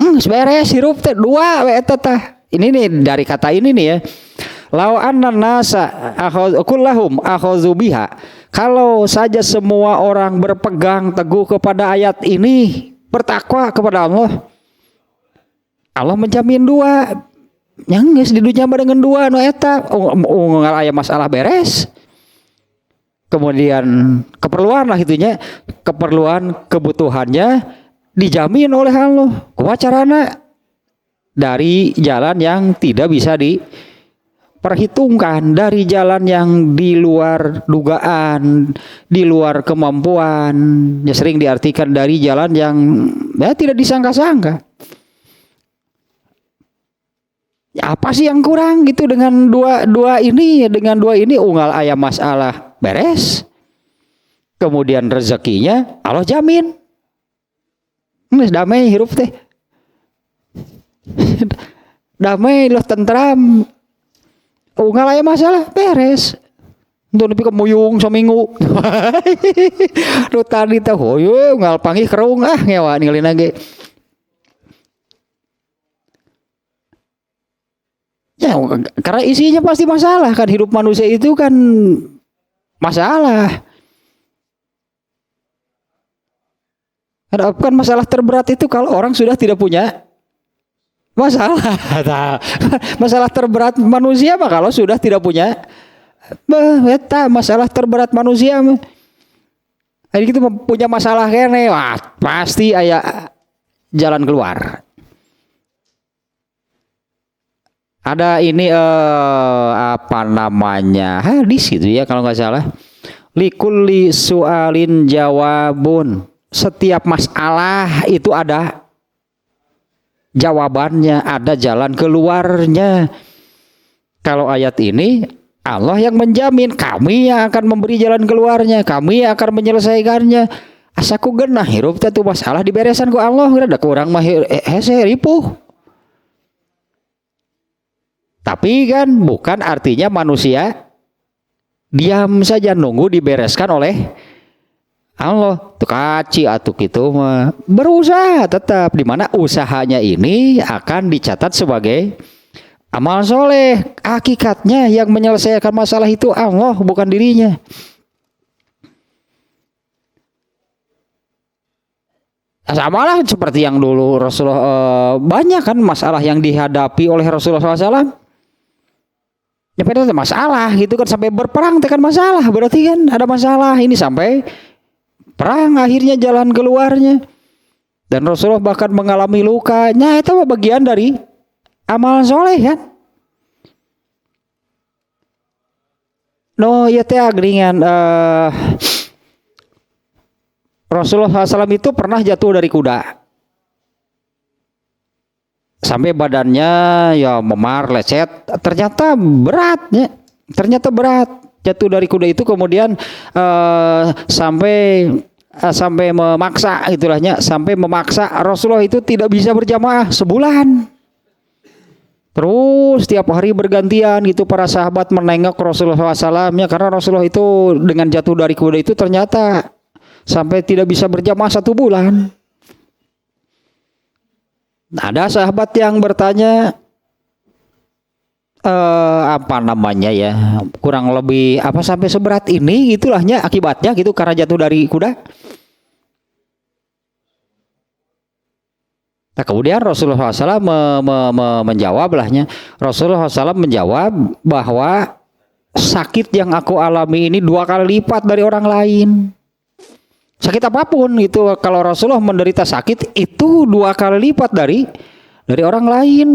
Beres hirup teh dua we eta tah. Ini nih dari kata ini nih ya. Lau annan nasa kullahum akhazu biha. Kalau saja semua orang berpegang teguh kepada ayat ini, bertakwa kepada Allah. Allah menjamin dua. Yang geus di dunya mah dengan dua nu eta. Unggal aya masalah beres. Kemudian keperluan lah itunya, keperluan kebutuhannya dijamin oleh Allah. Kumaha carana? Dari jalan yang tidak bisa diperhitungkan, dari jalan yang di luar dugaan, di luar kemampuan. Ya sering diartikan dari jalan yang ya tidak disangka-sangka. Ya, apa sih yang kurang gitu dengan dua ini? Dengan dua ini unggal aya masalah beres. Kemudian rezekinya Allah jamin. Geus damai hirup teh. Damai loh, tentram. Unggal aya masalah beres. Untuk nepi kemuyung seminggu. Nu tadi teh hoyo unggal panggih kerung ngewa ninggalin ge. Ya, karena isinya pasti masalah kan, hidup manusia itu kan masalah. Kan masalah terberat itu kalau orang sudah tidak punya masalah. Masalah terberat manusia mah kalau sudah tidak punya masalah terberat manusia mah. Jadi kita punya masalah kene, wah pasti aya jalan keluar. Ada ini apa namanya hadis gitu ya kalau nggak salah. Likulli su'alin jawabun. Setiap masalah itu ada jawabannya, ada jalan keluarnya. Kalau ayat ini Allah yang menjamin, kami yang akan memberi jalan keluarnya, kami yang akan menyelesaikannya. Asaku genah hirup teh masalah diberesan ku Allah, ada kurang mah hese ripuh. Tapi kan bukan artinya manusia diam saja nunggu dibereskan oleh Allah tuh kaci atuh gitu mah berusaha tetap, di mana usahanya ini akan dicatat sebagai amal soleh. Hakikatnya yang menyelesaikan masalah itu Allah, bukan dirinya. Sama lah seperti yang dulu Rasulullah, banyak kan masalah yang dihadapi oleh Rasulullah SAW. Ya ada masalah gitu kan, sampai berperang tekan masalah, berarti kan ada masalah ini sampai perang akhirnya jalan keluarnya. Dan Rasulullah bahkan mengalami lukanya, itu bagian dari amal soleh kan. No ya teh agringan Rasulullah SAW itu pernah jatuh dari kuda sampai badannya ya memar, lecet, ternyata beratnya, ternyata berat. Jatuh dari kuda itu kemudian sampai memaksa itulahnya, sampai memaksa Rasulullah itu tidak bisa berjamaah sebulan. Terus tiap hari bergantian gitu para sahabat menengok Rasulullah SAW ya, karena Rasulullah itu dengan jatuh dari kuda itu ternyata sampai tidak bisa berjamaah 1 bulan. Ada sahabat yang bertanya apa namanya ya, kurang lebih apa sampai seberat ini gitulahnya akibatnya gitu karena jatuh dari kuda. Nah, kemudian Rasulullah SAW menjawab lahnya. Rasulullah SAW menjawab bahwa sakit yang aku alami ini 2 kali lipat dari orang lain. Sakit apapun itu, kalau Rasulullah menderita sakit itu 2 kali lipat dari orang lain.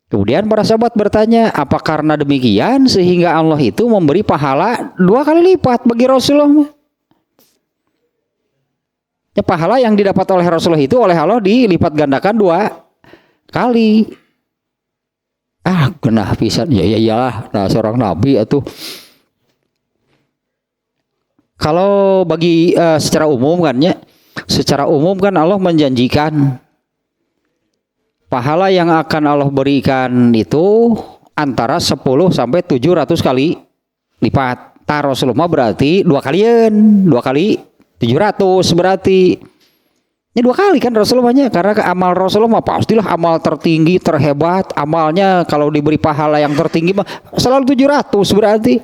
Kemudian para sahabat bertanya, apa karena demikian sehingga Allah itu memberi pahala 2 kali lipat bagi Rasulullah? Ya, pahala yang didapat oleh Rasulullah itu oleh Allah dilipat gandakan 2 kali. Genah pisan ya iyalah, nah seorang nabi atuh. Kalau bagi secara umum kan ya, secara umum kan Allah menjanjikan pahala yang akan Allah berikan itu antara 10 sampai 700 kali lipat. Rasulullah berarti 2 kalian, 2 kali 700 berarti. Ini 2 kali kan Rasulullahnya, karena amal Rasulullah pastilah amal tertinggi, terhebat. Amalnya kalau diberi pahala yang tertinggi mah selalu 700 berarti.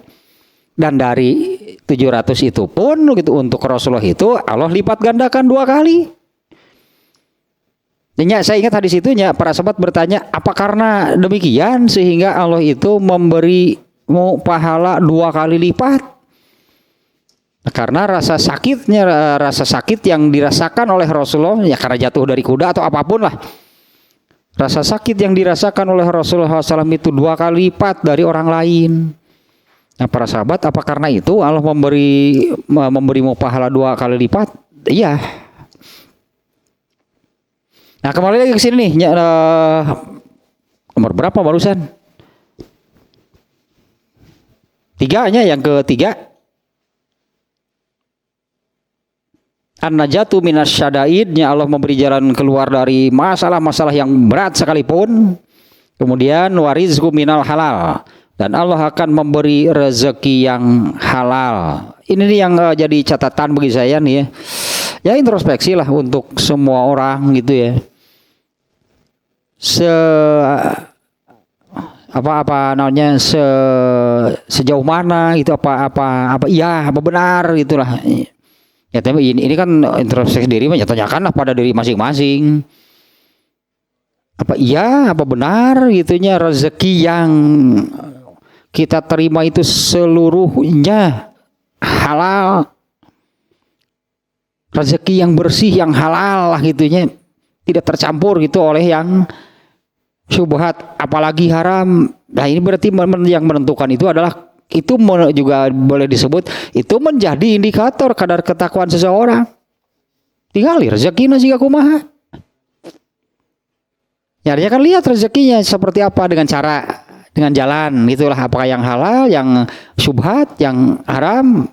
Dan dari 700 itu pun gitu untuk Rasulullah itu Allah lipat gandakan 2 kali. Dan saya ingat hadis itunya para sahabat bertanya, apa karena demikian sehingga Allah itu memberi pahala 2 kali lipat? Karena rasa sakit yang dirasakan oleh Rasulullah ya karena jatuh dari kuda atau apapun lah. Rasa sakit yang dirasakan oleh Rasulullah SAW itu 2 kali lipat dari orang lain. Nah para sahabat, apa karena itu Allah memberimu pahala 2 kali lipat? Iya. Nah kembali lagi ke sini nih, nomor berapa barusan? 3-nya, yang ketiga. An-najatu minasyadaidnya, Allah memberi jalan keluar dari masalah-masalah yang berat sekalipun. Kemudian warizqu minal halal, dan Allah akan memberi rezeki yang halal. Ini nih yang jadi catatan bagi saya nih ya. Ya introspeksi lah untuk semua orang gitu ya. Sejauh mana itu apa iya apa benar gitulah. Ya tapi ini kan introspeksi diri, ya tanyakanlah pada diri masing-masing. Apa iya apa benar gitunya rezeki yang kita terima itu seluruhnya halal, rezeki yang bersih yang halal lah gitunya, tidak tercampur gitu oleh yang syubhat apalagi haram. Nah ini berarti yang menentukan itu adalah, itu juga boleh disebut itu menjadi indikator kadar ketakwaan seseorang. Tinggali rezekinya jika kumaha. Ya kan lihat rezekinya seperti apa, dengan jalan itulah, apakah yang halal, yang syubhat, yang haram.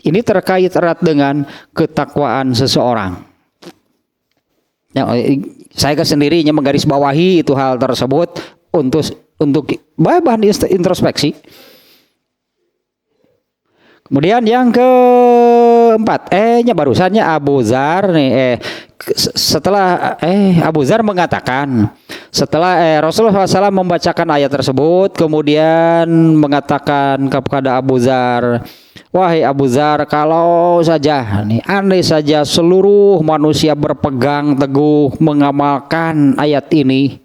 Ini terkait erat dengan ketakwaan seseorang. Ya, saya sendirinya menggarisbawahi itu hal tersebut untuk bahan introspeksi. Kemudian yang keempat, barusannya Abu Dzar nih, setelah Abu Dzar mengatakan setelah Rasulullah SAW membacakan ayat tersebut, kemudian mengatakan kepada Abu Dzar, wahai Abu Dzar, kalau saja nih, andai saja seluruh manusia berpegang teguh mengamalkan ayat ini,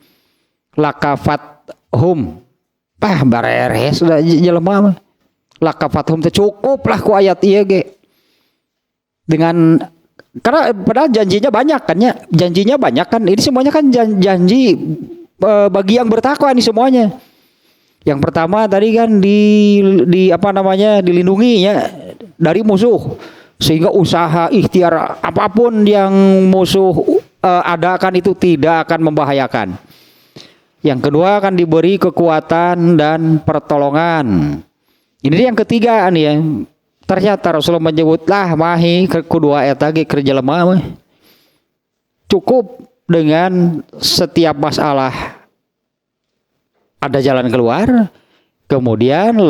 lakafat hum, bareres sudah jelema, lakafat hum cukup lah ku ayat iya ge. Dengan karena padahal janjinya banyak kan ya, janjinya banyak kan, ini semuanya kan janji bagi yang bertakwa ini semuanya. Yang pertama tadi kan di apa namanya, dilindungi ya dari musuh, sehingga usaha ikhtiar apapun yang musuh adakan itu tidak akan membahayakan. Yang kedua akan diberi kekuatan dan pertolongan. Ini yang ketiga nih ya. Ternyata Rasulullah menyebutlah mahi kedua eta ge keur jelema mah cukup dengan setiap masalah ada jalan keluar, kemudian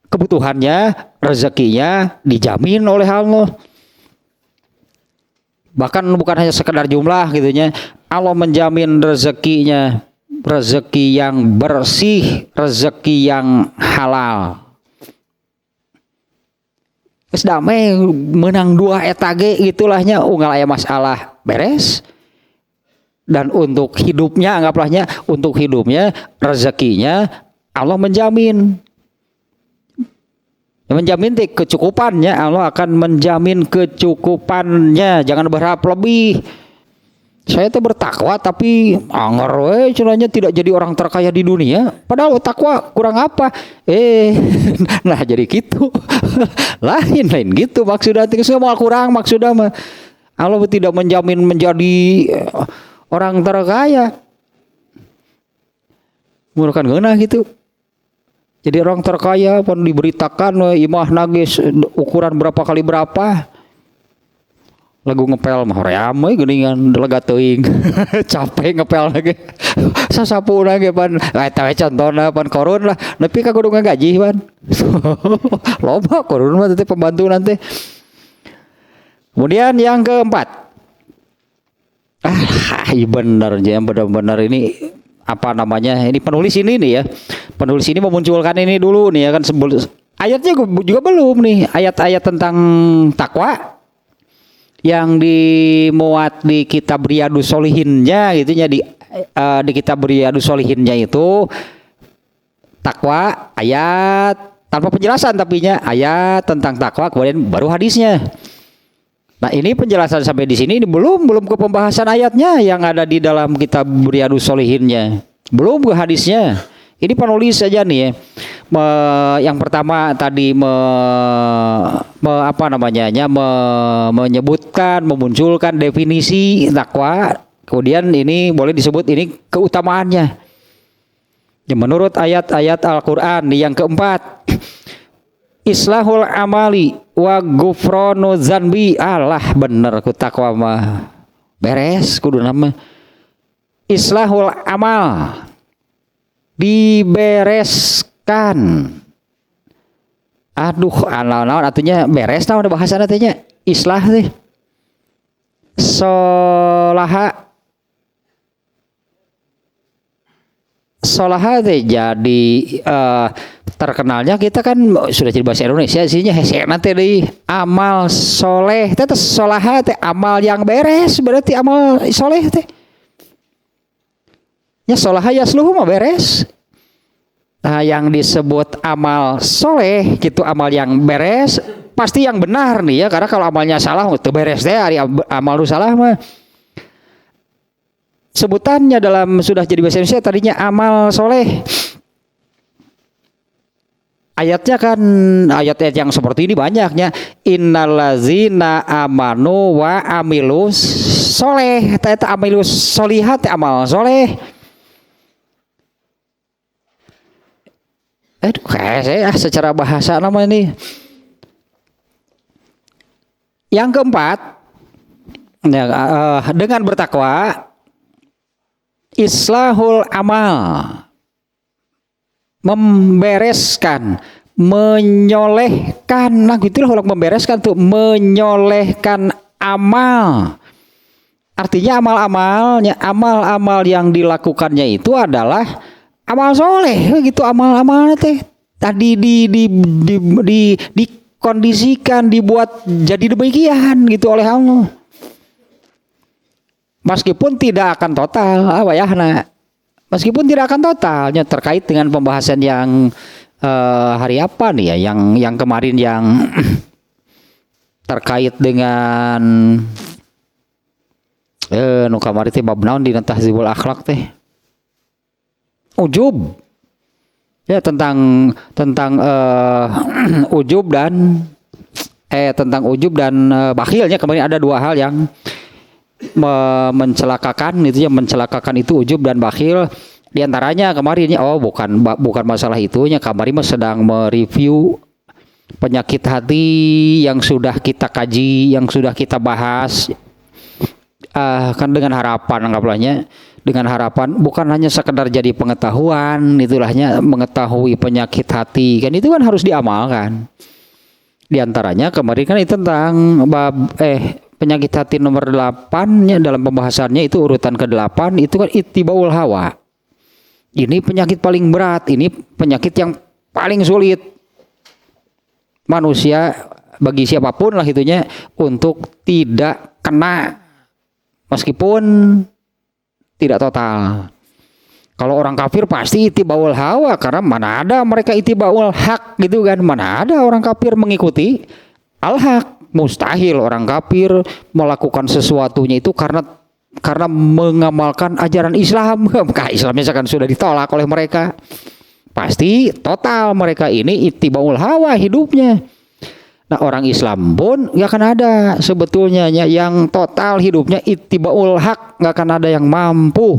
kebutuhannya, rezekinya dijamin oleh Allah. Bahkan bukan hanya sekedar jumlah gitunya, Allah menjamin rezekinya, rezeki yang bersih, rezeki yang halal. Geus damai menang dua eta ge gitulahnya, unggal aya masalah beres. Dan untuk hidupnya, anggaplah untuk hidupnya, rezekinya Allah menjamin. Menjamin kecukupannya, Allah akan menjamin kecukupannya. Jangan berharap lebih. Saya tuh bertakwa tapi anger we cenanya tidak jadi orang terkaya di dunia. Padahal takwa kurang apa? Nah jadi gitu. lain gitu maksudnya, semua kurang maksudnya mah. Allah tidak menjamin menjadi orang terkaya. Murakan geunah gitu. Jadi orang terkaya pun diberitakan imah nagis ukuran berapa kali berapa. Lagu ngepel mah hoream we geuningan lega teuing. Capek ngepel lagi. Sasapuna ge pan eta we contona pan korun lah, nepi ka kudu ngagaji pan. Loba korun mah teh pembantu nanti. Kemudian yang keempat. Benar yang benar-benar ini apa namanya? Ini penulis ini nih ya. Penulis ini memunculkan ini dulu nih ya kan, sebelum ayatnya juga belum nih, ayat-ayat tentang takwa yang dimuat di kitab Riyadhus Shalihinnya gitunya, di kitab Riyadhus Shalihinnya itu takwa ayat tanpa penjelasan, tapinya ayat tentang takwa kemudian baru hadisnya. Nah, ini penjelasan sampai di sini, ini belum ke pembahasan ayatnya yang ada di dalam kitab Riyadhus Shalihinnya. Belum ke hadisnya. Ini penulis saja nih ya. Yang pertama tadi menyebutkan, memunculkan definisi takwa. Kemudian ini boleh disebut ini keutamaannya. Ya, menurut ayat-ayat Al-Qur'an yang keempat, islahul amali wa ghufranu dzanbi. Allah bener ku takwa mah beres kudu nama islahul amal, dibereskan. Aduh, naon artinya beres, naon bahasana teh nya islah teh solaha teh jadi terkenalnya kita kan sudah jadi bahasa Indonesia isinya hesena teh deui amal soleh teh solaha teh amal yang beres, berarti amal soleh teh nya solaha yasluhu mah beres. Nah, yang disebut amal soleh gitu, amal yang beres pasti yang benar nih ya, karena kalau amalnya salah itu beres deh, hari amal lu salah mah. Sebutannya dalam sudah jadi bahasa Indonesia tadinya amal soleh. Ayatnya kan ayat-ayat yang seperti ini banyaknya. Innallazina amanu wa amilus soleh, eta amilus solihat amal soleh. Kayak saya secara bahasa nama ini. Yang keempat, dengan bertakwa, islahul amal, membereskan, menyolehkan. Nah gitulah orang membereskan tuh, menyolehkan amal. Artinya amal-amal yang dilakukannya itu adalah amal soleh gitu, amal-amal teh tadi dikondisikan, dibuat jadi demikian gitu oleh Allah. Meskipun tidak akan total, meskipun tidak akan totalnya terkait dengan pembahasan yang hari apa nih ya, yang kemarin yang terkait dengan nu kamari teh bab naon dina tahzibul akhlak teh. Ujub. Ya tentang ujub dan bakhilnya kemarin ada dua hal yang mencelakakan itu, yang mencelakakan itu ujub dan bakhil. Di antaranya kemarin bukan masalah itunya, kemarin sedang mereview penyakit hati yang sudah kita kaji, yang sudah kita bahas, kan dengan harapan bukan hanya sekedar jadi pengetahuan, itulahnya mengetahui penyakit hati kan itu kan harus diamalkan. Di antaranya kemarin kan itu tentang penyakit hati nomor 8 nya, dalam pembahasannya itu urutan ke-8 itu kan ittibaul hawa. Ini penyakit paling berat, ini penyakit yang paling sulit manusia bagi siapapun lah itunya untuk tidak kena meskipun tidak total. Kalau orang kafir pasti ittibaul hawa, karena mana ada mereka ittibaul hak gitu kan, mana ada orang kafir mengikuti al-haq. Mustahil orang kafir melakukan sesuatunya itu karena mengamalkan ajaran Islam. Islam misalkan sudah ditolak oleh mereka, pasti total mereka ini ittibaul hawa hidupnya. Nah orang Islam pun gak akan ada sebetulnya yang total hidupnya ittibaul haq, gak akan ada yang mampu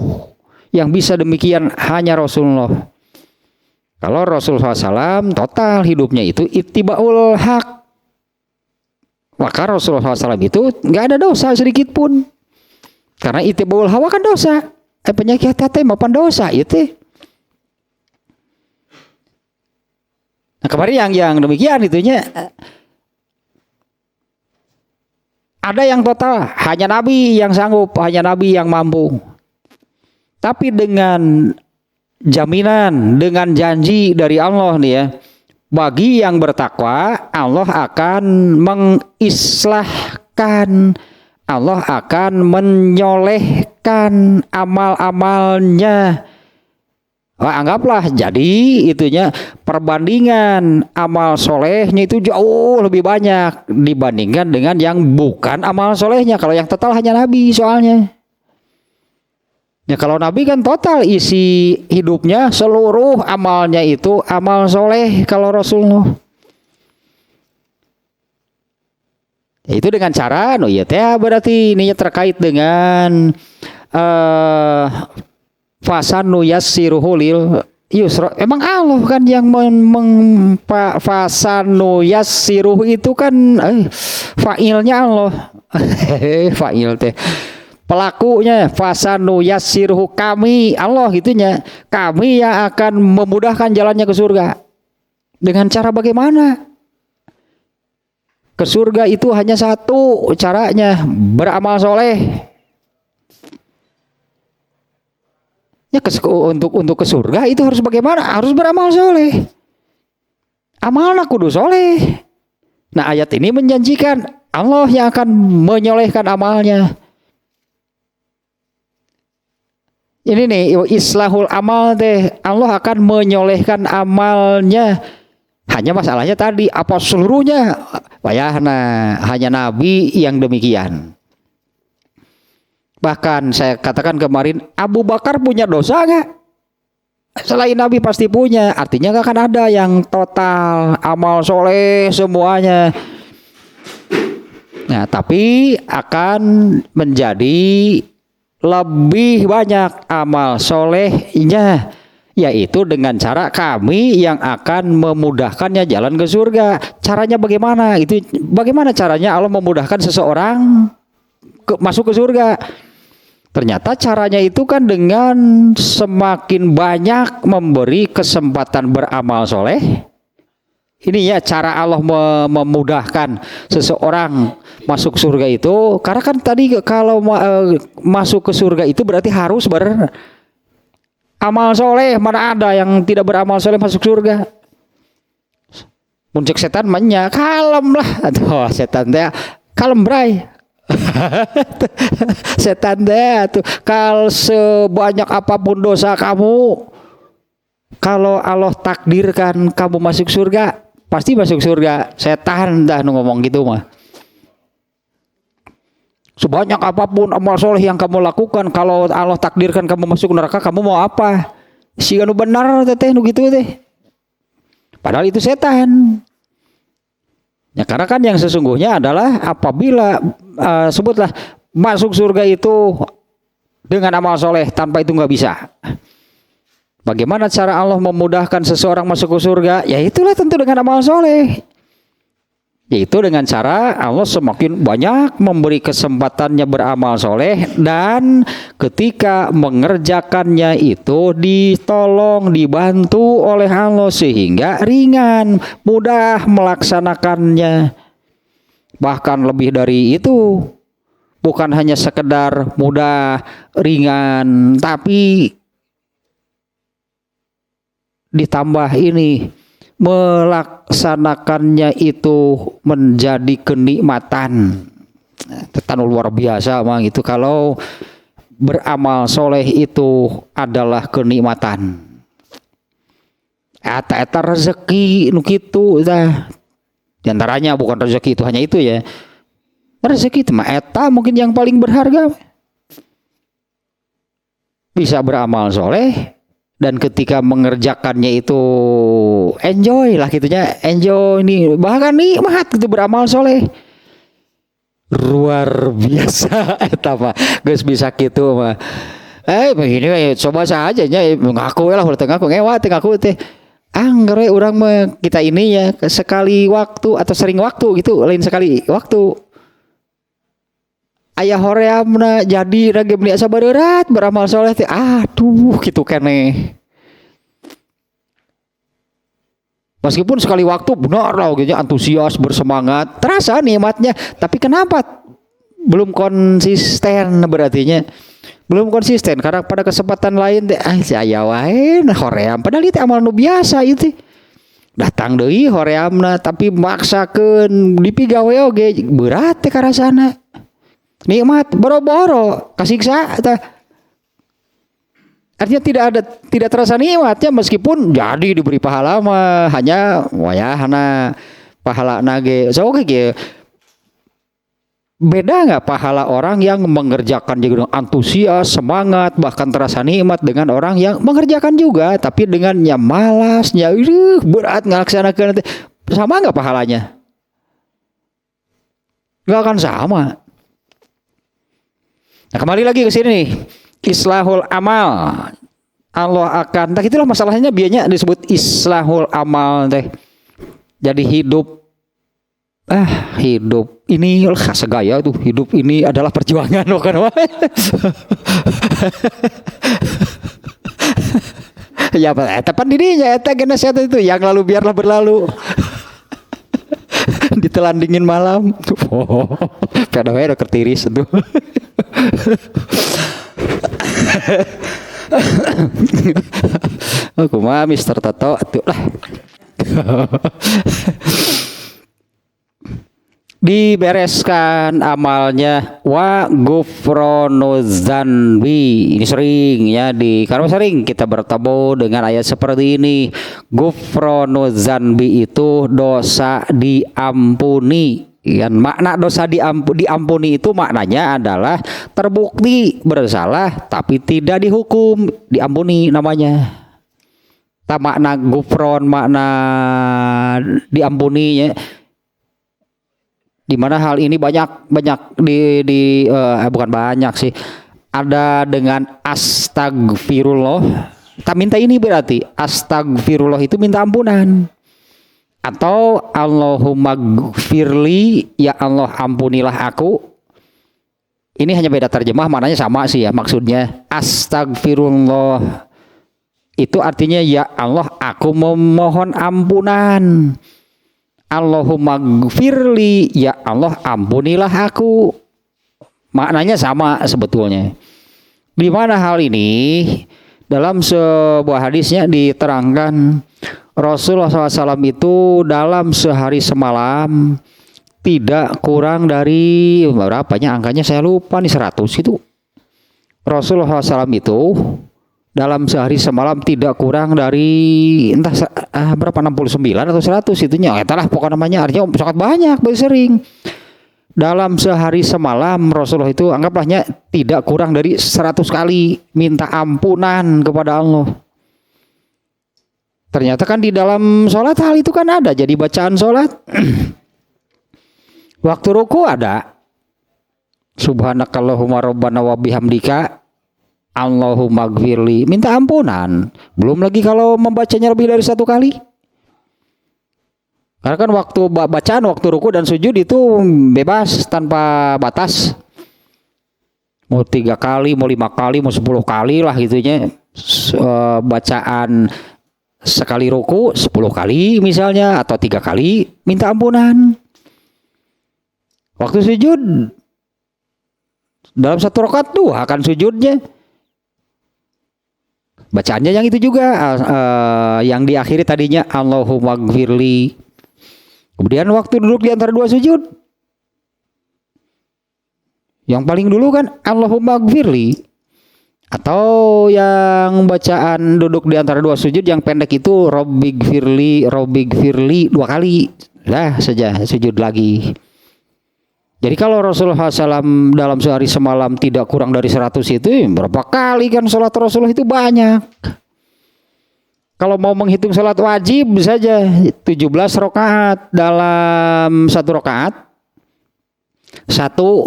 yang bisa demikian, hanya Rasulullah. Kalau Rasulullah SAW total hidupnya itu ittibaul haq, maka Rasulullah SAW itu gak ada dosa sedikit pun. Karena ittibaul hawa kan dosa. Penyakit hati maupun dosa itu. Nah kemarin yang demikian itunya, ada yang total, hanya Nabi yang sanggup, hanya Nabi yang mampu. Tapi dengan jaminan, dengan janji dari Allah nih ya, bagi yang bertakwa Allah akan mengislahkan, Allah akan menyolehkan amal-amalnya. Anggaplah jadi itunya perbandingan amal solehnya itu jauh lebih banyak dibandingkan dengan yang bukan amal solehnya. Kalau yang total hanya Nabi soalnya. Ya kalau Nabi kan total isi hidupnya seluruh amalnya itu amal soleh. Kalau Rasulullah itu dengan cara berarti ini terkait dengan fasanu yassiruhu lil yusra. Emang Allah kan yang fasanu yassiruhu itu kan fa'ilnya Allah. Fa'il teh pelakunya, fasanu yassiruhu kami Allah gitunya, kami yang akan memudahkan jalannya ke surga. Dengan cara bagaimana? Ke surga itu hanya satu caranya, beramal soleh. Ya untuk ke surga itu harus bagaimana? Harus beramal soleh. Amalna kudu soleh. Nah ayat ini menjanjikan Allah yang akan menyolehkan amalnya. Ini nih islahul amal teh, Allah akan menyolehkan amalnya. Hanya masalahnya tadi apa seluruhnya? Wayahna hanya Nabi yang demikian. Bahkan saya katakan kemarin, Abu Bakar punya dosa gak? Selain Nabi pasti punya. Artinya gak akan ada yang total amal soleh semuanya. Nah tapi akan menjadi lebih banyak amal solehnya, yaitu dengan cara kami yang akan memudahkannya jalan ke surga. Caranya bagaimana? Itu bagaimana caranya Allah memudahkan seseorang masuk ke surga? Ternyata caranya itu kan dengan semakin banyak memberi kesempatan beramal soleh, ini ya cara Allah memudahkan seseorang masuk surga itu, karena kan tadi kalau masuk ke surga itu berarti harus beramal soleh. Mana ada yang tidak beramal soleh masuk surga? Muncul setan menya kalem lah, aduh setan teh kalem bray. Setan teh tuh kal sebanyak apapun dosa kamu, kalau Allah takdirkan kamu masuk surga, pasti masuk surga. Setan dah ngomong gitu mah. Sebanyak apapun amal soleh yang kamu lakukan, kalau Allah takdirkan kamu masuk neraka, kamu mau apa? Si anu benar teh nu gitu teh. Padahal itu setan. Ya karena kan yang sesungguhnya adalah apabila sebutlah masuk surga itu dengan amal soleh, tanpa itu nggak bisa. Bagaimana cara Allah memudahkan seseorang masuk ke surga? Ya itulah tentu dengan amal soleh. Yaitu dengan cara Allah semakin banyak memberi kesempatannya beramal soleh, dan ketika mengerjakannya itu ditolong, dibantu oleh Allah sehingga ringan, mudah melaksanakannya. Bahkan lebih dari itu, bukan hanya sekedar mudah, ringan, tapi ditambah ini, melaksanakannya itu menjadi kenikmatan. Tetanul luar biasa mah itu kalau beramal soleh itu adalah kenikmatan. Eta rezeki nu kitu tah. Di antaranya bukan rezeki itu hanya itu ya. Rezeki itu mah eta mungkin yang paling berharga. Bisa beramal soleh, dan ketika mengerjakannya itu enjoy lah gitunya, enjoy nih, bahkan nikmat gitu beramal soleh. Luar biasa eta mah geus bisa gitu mah. Begini coba saja nya mengaku lah, ulah ngaku ngewa teh ngaku teh. Angger urang mah kita ini ya sekali waktu atau sering waktu gitu, lain sekali waktu. Ayah horeamna jadi rage beli asa barerat beramal soleh teh, aduh gitu keneh. Meskipun sekali waktu benar lah gitu, antusias, bersemangat, terasa nikmatnya, tapi kenapa belum konsisten? Berartinya belum konsisten karena pada kesempatan lain teh si aya wae hoream, padahal itu amal nu biasa itu. Datang deui horeamna tapi maksakeun dipigawe oge berat teh karasana. Nikmat boro-boro kasiksa tah. Artinya tidak terasa nikmatnya meskipun jadi diberi pahala mah hanya wayahna pahala nage. So ge beda nggak pahala orang yang mengerjakan dengan antusias, semangat, bahkan terasa nikmat dengan orang yang mengerjakan juga tapi dengannya malasnya, berat ngelaksanakan, sama nggak pahalanya? Nggak akan sama. Nah, kembali lagi ke sini nih, islahul amal. Allah akan, nah itulah masalahnya biasanya disebut islahul amal teh. Jadi hidup ini khas gaya tuh, hidup ini adalah perjuangan bukan apa. Ya tepan dirinya eta geus itu yang lalu biarlah berlalu. Ditelan dingin malam. Pada wae udah kertiris tuh. Aku mah Mister Toto atuh lah. Dibereskan amalnya wa ghufranu dzanbi. Ini sering ya karena sering kita bertemu dengan ayat seperti ini. Ghufranu dzanbi itu dosa diampuni. Yang makna dosa diampuni itu maknanya adalah terbukti bersalah tapi tidak dihukum, diampuni namanya. Tak makna ghufron, makna diampuni ya. Di mana hal ini banyak bukan banyak sih, ada dengan astagfirullah. Tak minta ini berarti astagfirullah itu minta ampunan, atau Allahumma gfirli, ya Allah ampunilah aku. Ini hanya beda terjemah, maknanya sama sih ya. Maksudnya astagfirullah itu artinya ya Allah aku memohon ampunan. Allahumma gfirli, ya Allah ampunilah aku. Maknanya sama sebetulnya. Di mana hal ini? Dalam sebuah hadisnya diterangkan Rasulullah SAW itu dalam sehari semalam tidak kurang dari berapanya angkanya saya lupa nih 100 itu. Rasulullah SAW itu dalam sehari semalam tidak kurang dari entah berapa 69 atau 100 itunya. Entahlah pokoknya namanya artinya sangat banyak sering. Dalam sehari semalam Rasulullah itu anggaplah tidak kurang dari 100 kali minta ampunan kepada Allah. Ternyata kan di dalam sholat hal itu kan ada jadi bacaan sholat. Waktu ruku ada Subhanakallahumma rabbana wa bihamdika Allahumma gfirli, minta ampunan. Belum lagi kalau membacanya lebih dari 1 kali. Karena kan waktu bacaan, waktu ruku dan sujud itu bebas tanpa batas. Mau 3 kali, mau 5 kali, mau 10 kali lah gitunya. Bacaan sekali ruku 10 kali misalnya atau 3 kali minta ampunan. Waktu sujud dalam 1 rakaat 2 akan sujudnya. Bacaannya yang itu juga yang diakhiri tadinya Allahumma gfirli. Kemudian waktu duduk di antara 2 sujud, yang paling dulu kan Allahumma gfirli. Atau yang bacaan duduk di antara 2 sujud yang pendek itu Robbighfirli 2 kali. Dah saja sujud lagi. Jadi kalau Rasulullah SAW dalam sehari semalam tidak kurang dari 100 itu, berapa kali kan sholat Rasulullah itu banyak. Kalau mau menghitung salat wajib saja 17 rakaat dalam 1 rakaat. 1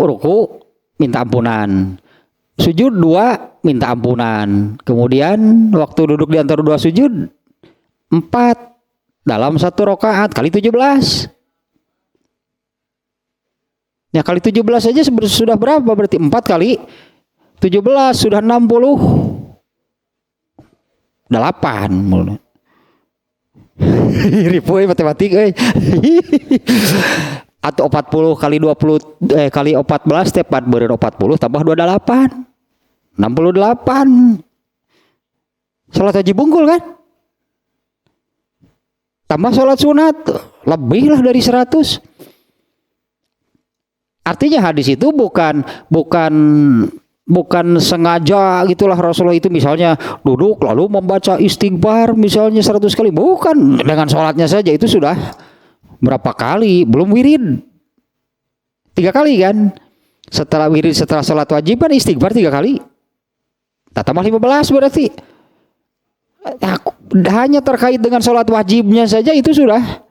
ruku minta ampunan. Sujud 2 minta ampunan. Kemudian waktu duduk di antara 2 sujud 4 dalam 1 rakaat kali 17. Ya kali 17 saja sudah berapa? Berarti 4 kali 17 sudah 60. 8 mulai. Ribu matematik atau 40 kali 20 kali 14 tepat beureun 40 tambah 28 68. Salat haji bungkul kan? Tambah salat sunat lebih lah dari 100. Artinya hadis itu bukan sengaja gitulah Rasulullah itu misalnya duduk lalu membaca istighfar misalnya 100 kali. Bukan, dengan sholatnya saja itu sudah berapa kali. Belum wirid 3 kali kan. Setelah wirid, setelah sholat wajib kan istighfar 3 kali. Tambah 15 berarti. Hanya terkait dengan sholat wajibnya saja itu sudah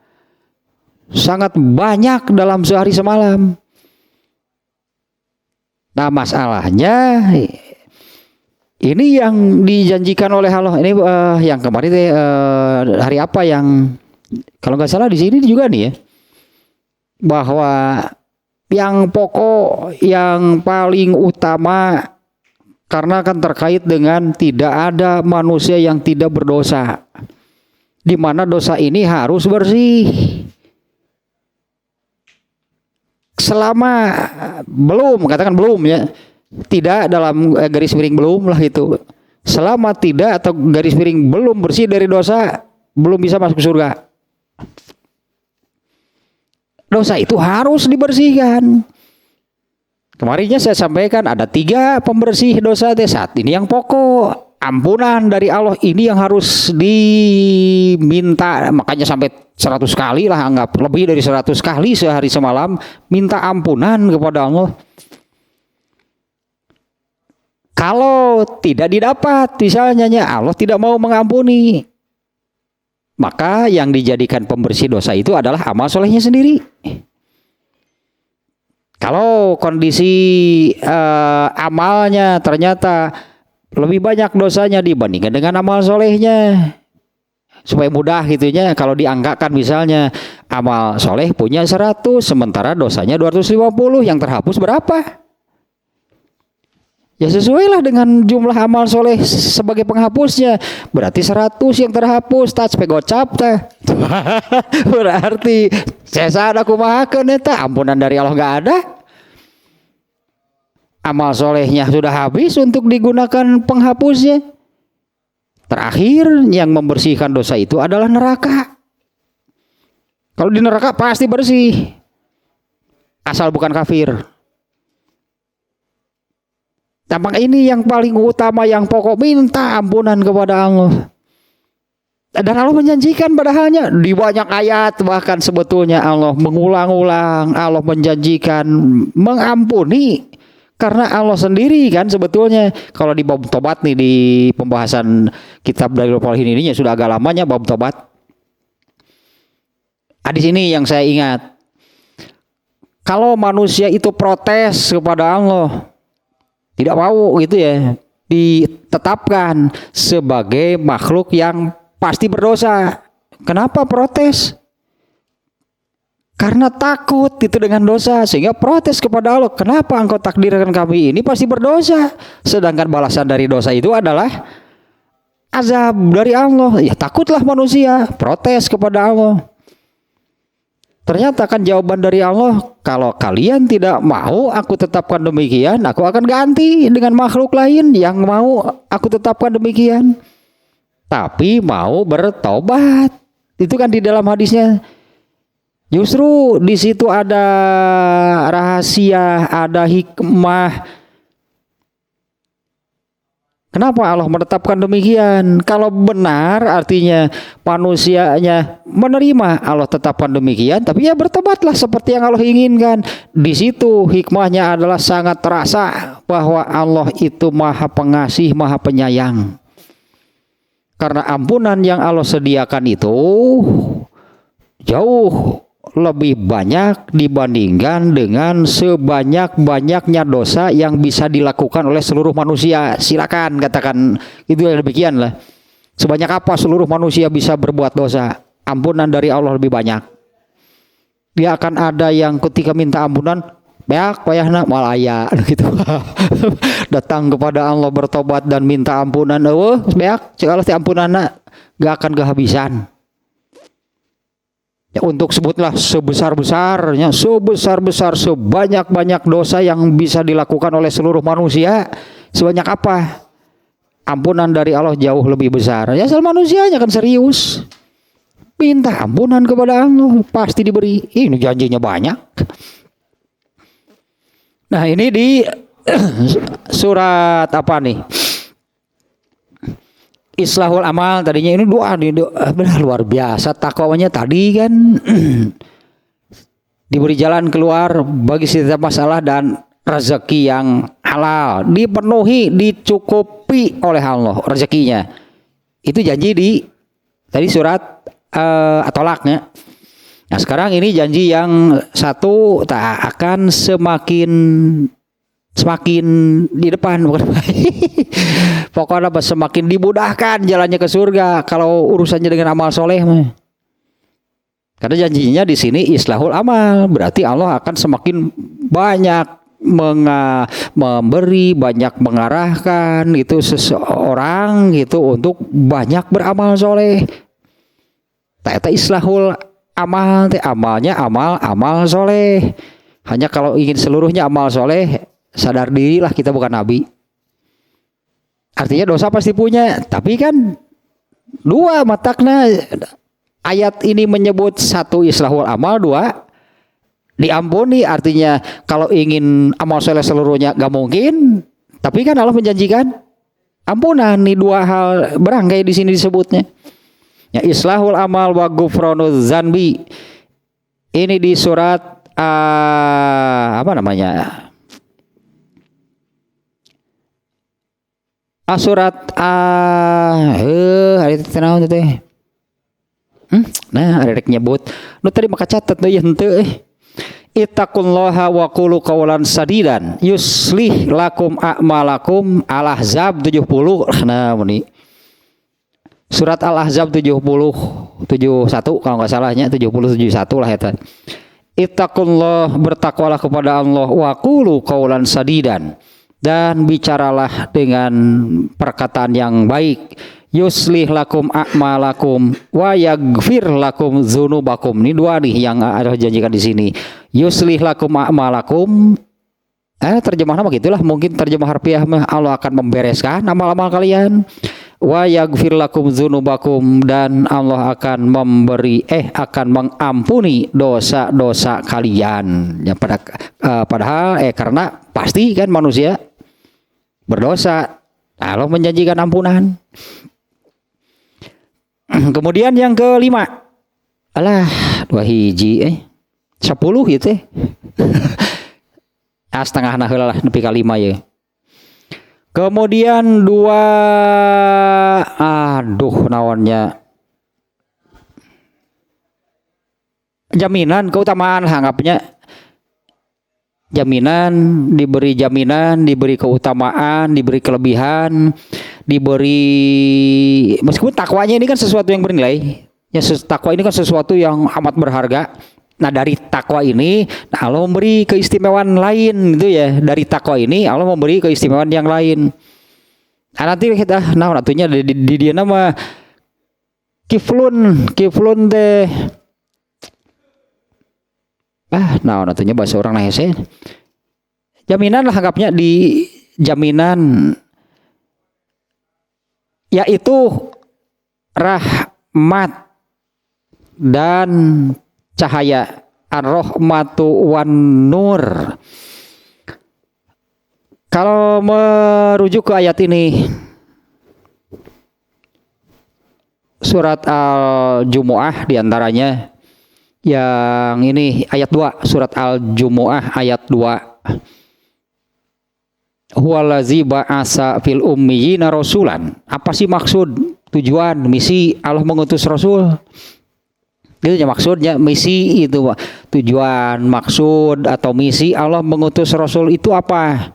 sangat banyak dalam sehari semalam. Nah masalahnya ini yang dijanjikan oleh Allah ini yang kemarin hari apa yang kalau nggak salah di sini juga nih ya, bahwa yang pokok yang paling utama karena kan terkait dengan tidak ada manusia yang tidak berdosa, di mana dosa ini harus bersih. Selama katakan belum ya, tidak dalam garis miring belum lah itu. Selama tidak atau garis miring belum bersih dari dosa, belum bisa masuk surga. Dosa itu harus dibersihkan. Kemarinnya saya sampaikan ada 3 pembersih dosa saat ini yang pokok. Ampunan dari Allah ini yang harus diminta, makanya sampai 100 kali lah, anggap lebih dari 100 kali sehari semalam minta ampunan kepada Allah. Kalau tidak didapat misalnya Allah tidak mau mengampuni, maka yang dijadikan pembersih dosa itu adalah amal solehnya sendiri. Kalau kondisi amalnya ternyata lebih banyak dosanya dibandingkan dengan amal solehnya, supaya mudah gitunya. Kalau diangkakan misalnya amal soleh punya 100 sementara dosanya 250, yang terhapus berapa? Ya sesuailah dengan jumlah amal soleh sebagai penghapusnya. Berarti 100 yang terhapus, tak sepegocap teh. Berarti Saya sadar kumahakeun eta, ampunan dari Allah enggak ada. Amal solehnya sudah habis untuk digunakan penghapusnya. Terakhir yang membersihkan dosa itu adalah neraka. Kalau di neraka pasti bersih, asal bukan kafir. Tampak ini yang paling utama, yang pokok, minta ampunan kepada Allah. Dan Allah menjanjikan padahalnya di banyak ayat, bahkan sebetulnya Allah mengulang-ulang, Allah menjanjikan mengampuni. Karena Allah sendiri kan sebetulnya, kalau di bab tobat nih, di pembahasan kitab Dalilul Falihin ini sudah agak lamanya bab tobat. Di sini yang saya ingat, kalau manusia itu protes kepada Allah, tidak mau gitu ya, ditetapkan sebagai makhluk yang pasti berdosa. Kenapa protes? Karena takut itu dengan dosa, sehingga protes kepada Allah. Kenapa engkau takdirkan kami ini pasti berdosa, sedangkan balasan dari dosa itu adalah azab dari Allah. Ya takutlah manusia, protes kepada Allah. Ternyata kan jawaban dari Allah, kalau kalian tidak mau aku tetapkan demikian, aku akan ganti dengan makhluk lain yang mau aku tetapkan demikian, tapi mau bertobat. Itu kan di dalam hadisnya. Justru di situ ada rahasia, ada hikmah. Kenapa Allah menetapkan demikian? Kalau benar artinya manusianya menerima Allah tetapkan demikian, tapi ya bertobatlah seperti yang Allah inginkan. Di situ hikmahnya adalah sangat terasa bahwa Allah itu Maha Pengasih, Maha Penyayang. Karena ampunan yang Allah sediakan itu jauh lebih banyak dibandingkan dengan sebanyak-banyaknya dosa yang bisa dilakukan oleh seluruh manusia. Silakan katakan itu demikian lah. Sebanyak apa seluruh manusia bisa berbuat dosa, ampunan dari Allah lebih banyak. Dia akan ada yang ketika minta ampunan, beak payahna malaya gitu. Datang kepada Allah bertobat dan minta ampunan, beak cekalah ti ampunanna gak akan kehabisan. Ya, untuk sebutlah sebesar-besarnya, sebesar-besar, sebanyak-banyak dosa yang bisa dilakukan oleh seluruh manusia, sebanyak apa ampunan dari Allah jauh lebih besar. Ya asal manusianya kan serius, minta ampunan kepada Allah pasti diberi. Ini janjinya banyak. Nah ini di surat apa nih? Islahul amal tadinya, ini doa benar luar biasa takwanya tadi kan. Diberi jalan keluar bagi setiap masalah dan rezeki yang halal, dipenuhi, dicukupi oleh Allah rezekinya. Itu janji di tadi surat At-Tolaknya. Nah sekarang ini janji yang satu, tak akan semakin di depan, pokoknya semakin dimudahkan jalannya ke surga kalau urusannya dengan amal soleh. Karena janjinya di sini islahul amal, berarti Allah akan semakin banyak memberi, banyak mengarahkan gitu seseorang gitu untuk banyak beramal soleh. Tak islahul amal, amalnya amal soleh. Hanya kalau ingin seluruhnya amal soleh, sadar dirilah kita bukan nabi. Artinya dosa pasti punya, tapi kan dua matakna ayat ini menyebut satu islahul amal, dua diampuni. Artinya kalau ingin amal soleh seluruhnya gak mungkin, tapi kan Allah menjanjikan ampunan. Nih dua hal berangkai di sini disebutnya. Ya islahul amal wa ghufranuz zanbi. Ini di surat apa namanya? Surat hari tenang teh. Nah, ada rek nyebut. Nu tadi maka catat deui henteu Ittaqullaha wa qulu qawlan sadidan yuslih lakum a'malakum. Al-Ahzab 70. Nah, muni. Surat Al-Ahzab 71 kalau enggak salahnya 71 lah eta. Ittaqullah, bertakwalah kepada Allah, wa qulu qawlan sadidan, dan bicaralah dengan perkataan yang baik. yuslih lakum a'malakum wa yaghfir lakum dzunubakum. Ini dua nih yang ada janjikan di sini. Yuslih lakum a'malakum, terjemahan mah gitulah, mungkin terjemah harfiah mah Allah akan membereskan amal-amal kalian. Wa yaghfir lakum dzunubakum, dan Allah akan akan mengampuni dosa-dosa kalian. Ya padahal karena pasti kan manusia berdosa. Allah menjanjikan ampunan. Kemudian yang kelima, alah 2 hiji 10 gitu setengah nah heula lah nepi ka 5 ya. Kemudian 2 naonnya, jaminan keutamaan, anggapnya jaminan, diberi keutamaan, diberi kelebihan, diberi, meskipun takwanya ini kan sesuatu yang bernilai ya, takwa ini kan sesuatu yang amat berharga. Nah dari takwa ini Allah memberi keistimewaan lain gitu ya. Dari takwa ini Allah memberi keistimewaan yang lain. Nah, nanti kita natunya di dia nama kiflun teh natunya bahasa orang nahese. Jaminan lah anggapnya, di jaminan yaitu rahmat dan cahaya, ar-rahmatu wan nur. Kalau merujuk ke ayat ini, surat Al-Jumu'ah diantaranya, yang ini ayat 2, surat Al-Jumu'ah ayat 2. Huwallazi ba'asa fil ummiyina rasulan. Apa sih maksud, tujuan, misi Allah mengutus rasul? Itu ya maksudnya, misi itu tujuan, maksud atau misi Allah mengutus rasul itu apa?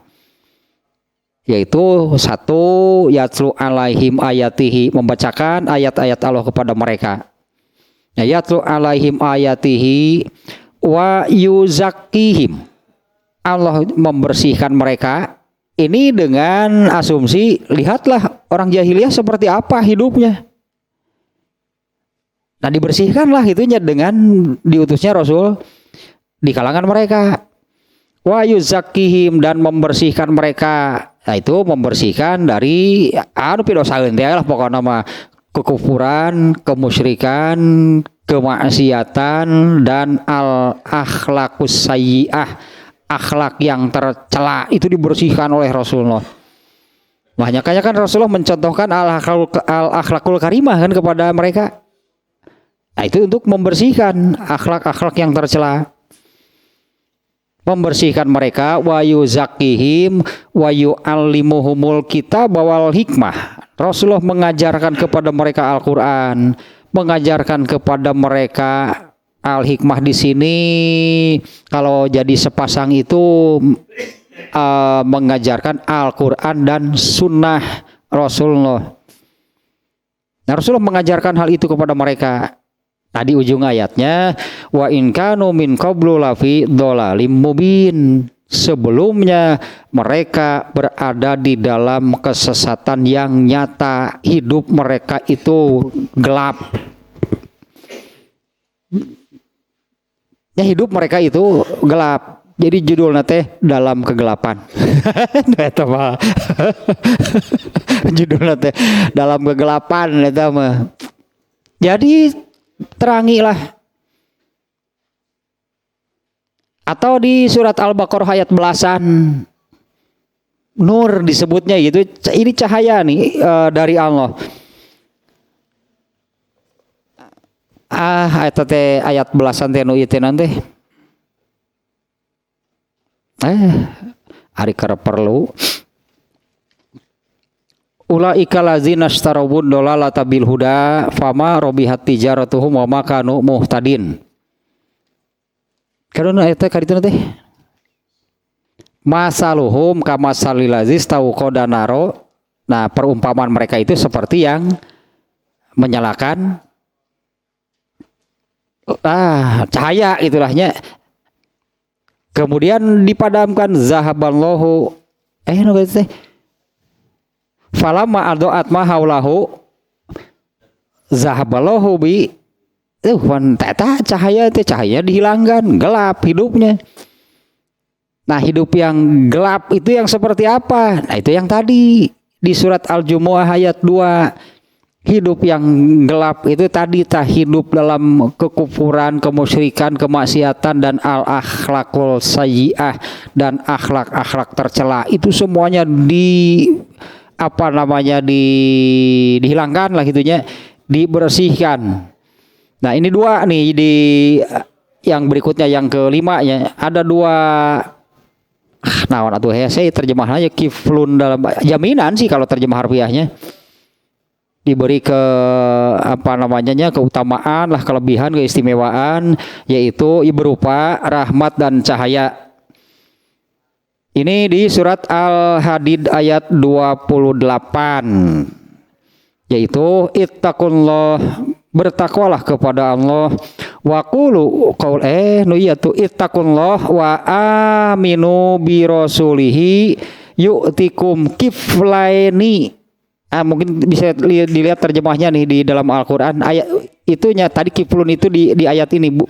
Yaitu 1, yatlu alaihim ayatihi, membacakan ayat-ayat Allah kepada mereka. Yatlu alaihim ayatihi wa yuzakkihim, Allah membersihkan mereka. Ini dengan asumsi, lihatlah orang jahiliyah seperti apa hidupnya. Nah dibersihkanlah itunya dengan diutusnya Rasul di kalangan mereka. Wa yuzakkihim, dan membersihkan mereka. Nah itu membersihkan dari pidosaeun teh lah pokoknya mah, kekufuran, kemusyrikan, kemaksiatan, dan al-akhlaqus sayyi'ah, akhlak yang tercela itu dibersihkan oleh Rasulullah. Makanya kan Rasulullah mencontohkan al-akhlaqul karimah kan kepada mereka. Nah itu untuk membersihkan akhlak-akhlak yang tercela, membersihkan mereka. Wa yuzakkihim wa yu'allimuhumul kitab wal hikmah, Rasulullah mengajarkan kepada mereka Al-Quran, mengajarkan kepada mereka al-hikmah. Di sini kalau jadi sepasang itu mengajarkan Al-Quran dan sunnah Rasulullah. Nah Rasulullah mengajarkan hal itu kepada mereka. Tadi ujung ayatnya, wa in kanu min qablu lafi dhalalim mubin, sebelumnya mereka berada di dalam kesesatan yang nyata, hidup mereka itu gelap. Ya hidup mereka itu gelap. Jadi judulnya teh dalam kegelapan. Eta mah. Judulnya teh dalam kegelapan eta mah. Jadi terangilah. Atau di surat Al-Baqarah ayat belasan, nur disebutnya gitu. Ini cahaya nih dari Allah. Ayat belasan teh nu ieu teh nanti. Ari keur perlu. Ulaika lazina ishtarabud dalalata bil huda fama robihat tijaratuhum wa ma kanu muhtadin. Karena ayat kaditu teh masaluhum kamasalil lazis tauqada naro. Nah, perumpamaan mereka itu seperti yang menyalakan cahaya itulahnya. Kemudian dipadamkan, zahaballahu falamma adoat ma haulahu, zahaballahu bi wan tata cahaya teh cahaya dihilangkan, gelap hidupnya. Nah, hidup yang gelap itu yang seperti apa? Nah, itu yang tadi di surat Al-Jumu'ah ayat 2. Hidup yang gelap itu tadi hidup dalam kekufuran, kemusyrikan, kemaksiatan dan al-akhlakul sayyi'ah dan akhlak-akhlak tercela. Itu semuanya dihilangkan lah gitunya, dibersihkan. Nah, ini dua nih di yang berikutnya yang kelima ya, ada dua. Nah, saya terjemahannya kiflun dalam jaminan sih kalau terjemah harfiahnya. Diberi keutamaan lah, kelebihan, keistimewaan, yaitu berupa rahmat dan cahaya. Ini di surat Al-Hadid ayat 28, yaitu ittaqullah, bertakwalah kepada Allah, waqulu ittaqullah wa aminu bi rasulihi yu'tikum kiflaini. Mungkin bisa dilihat terjemahnya nih di dalam Al-Qur'an. Ayat itunya tadi kiflun itu di ayat ini, Bu.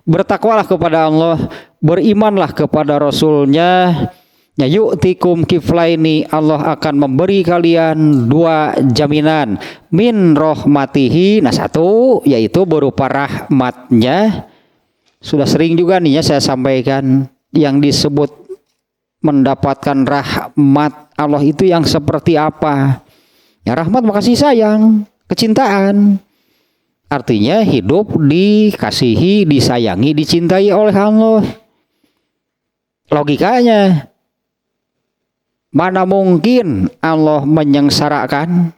Bertakwalah kepada Allah, berimanlah kepada Rasulnya, ya yu'tikum kiflaini, Allah akan memberi kalian dua jaminan, min rahmatihi. Nah, satu yaitu berupa rahmatnya. Sudah sering juga nih ya saya sampaikan, yang disebut mendapatkan rahmat Allah itu yang seperti apa? Ya, rahmat makasih sayang, kecintaan. Artinya hidup dikasihi, disayangi, dicintai oleh Allah. Logikanya, mana mungkin Allah menyengsarakan,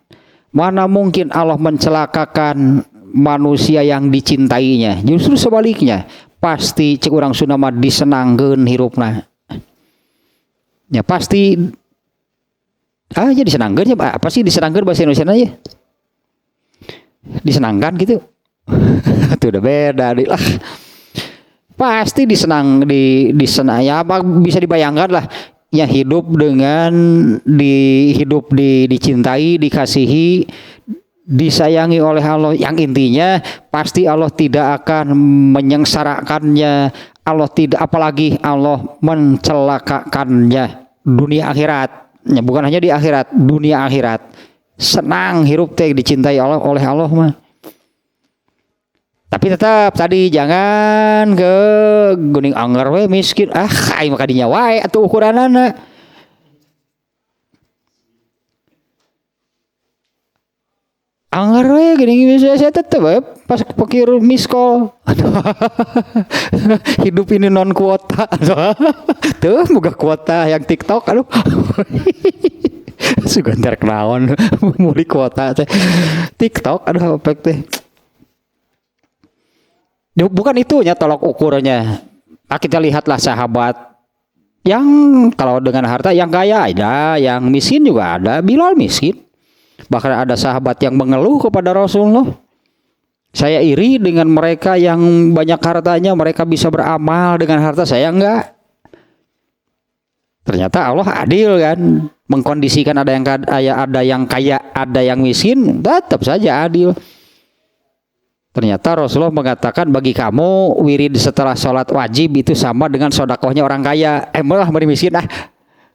mana mungkin Allah mencelakakan manusia yang dicintainya. Justru sebaliknya, pasti cek urang Sunda mah disenangkeun hirupna. Ya pasti aja disenangkeun, apa sih disenangkeun bahasa Indonesia aja? Disenangkan gitu. Itu udah beda lah. Pasti disenang ya, apa bisa dibayangkan lah ya, hidup dengan dicintai, dikasihi, disayangi oleh Allah, yang intinya pasti Allah tidak akan menyengsarakannya, Allah tidak, apalagi Allah mencelakakannya dunia akhirat. Ya, bukan hanya di akhirat, dunia akhirat. Senang hirup teh dicintai oleh Allah mah. Tapi tetap tadi jangan ke guning anger we miskin. Ai maka dinya wae atuh ukuranana. Anger we geuning saya tetep pas pikir miss call. Hidup ini non kuota. Tuh boga kuota yang TikTok aduh. Sugan ntar kenaon muli kuota teh TikTok aduh apa teh. Bukan itunya tolak ukurnya. Kita lihatlah sahabat yang kalau dengan harta yang kaya ada, yang miskin juga ada. Bilal miskin. Bahkan ada sahabat yang mengeluh kepada Rasulullah, saya iri dengan mereka yang banyak hartanya, mereka bisa beramal dengan harta, saya enggak. Ternyata Allah adil kan, mengkondisikan ada yang kaya, ada yang miskin, tetap saja adil. Ternyata Rasulullah mengatakan, bagi kamu wirid setelah sholat wajib itu sama dengan sodakohnya orang kaya. Malah beri miskin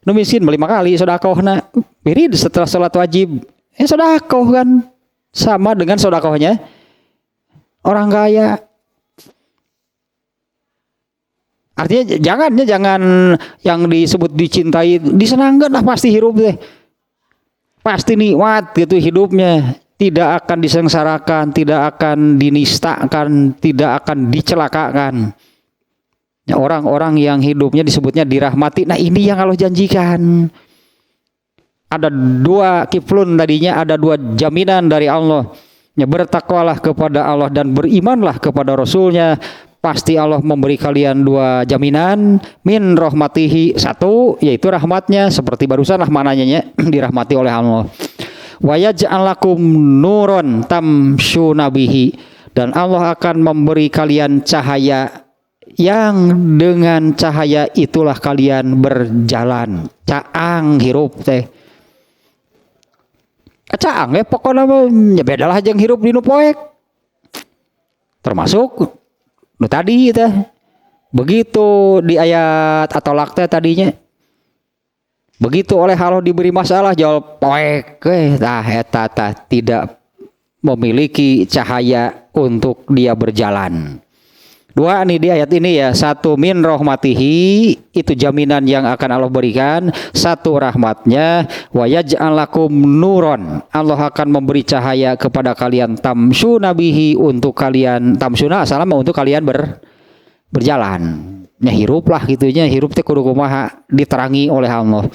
nu miskin 5 kali sodakohna. Wirid setelah sholat wajib, sodakoh kan sama dengan sodakohnya orang kaya. Artinya jangan yang disebut dicintai, disenangkan lah, pasti hidup deh, pasti nikmat gitu hidupnya, tidak akan disengsarakan, tidak akan dinistakan, tidak akan dicelakakan. Ya, orang-orang yang hidupnya disebutnya dirahmati. Nah, ini yang Allah janjikan. Ada dua kiflun tadinya, ada dua jaminan dari Allah. Ya, bertakwalah kepada Allah dan berimanlah kepada Rasulnya. Pasti Allah memberi kalian dua jaminan, min rahmatihi, satu yaitu rahmatnya, seperti barusan lah mananya dirahmati oleh Allah. Wa yaj'al lakum nuron tamshuna bihi, dan Allah akan memberi kalian cahaya yang dengan cahaya itulah kalian berjalan. Caang hirup teh. caang pokoknya ya bedalah jeung hirup di nu poek. Termasuk nu tadi teh. Begitu di ayat At-Tolaq teh tadinya. Begitu oleh Allah diberi masalah jawab poek tah eta tah tidak memiliki cahaya untuk dia berjalan. Dua nih di ayat ini ya, satu min rahmatihi itu jaminan yang akan Allah berikan, satu rahmatnya wa yaj'al lakum nuron, Allah akan memberi cahaya kepada kalian tamsuna bihi untuk kalian tamsuna salam untuk kalian berjalan. Nya hirup lah gitunya, hirup teh kudu kumaha diterangi oleh Allah.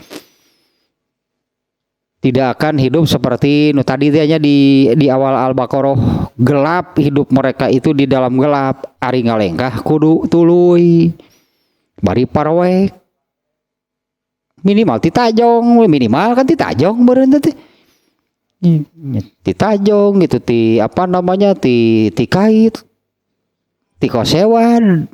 Tidak akan hidup seperti nu tadi teh di awal Al-Baqarah, gelap hidup mereka itu di dalam gelap, ari ngalengkah kudu tuluy bari parwek minimal titajong, minimal kan titajong beureun teh titajong gitu, ti apa namanya ti kait ti kosewan.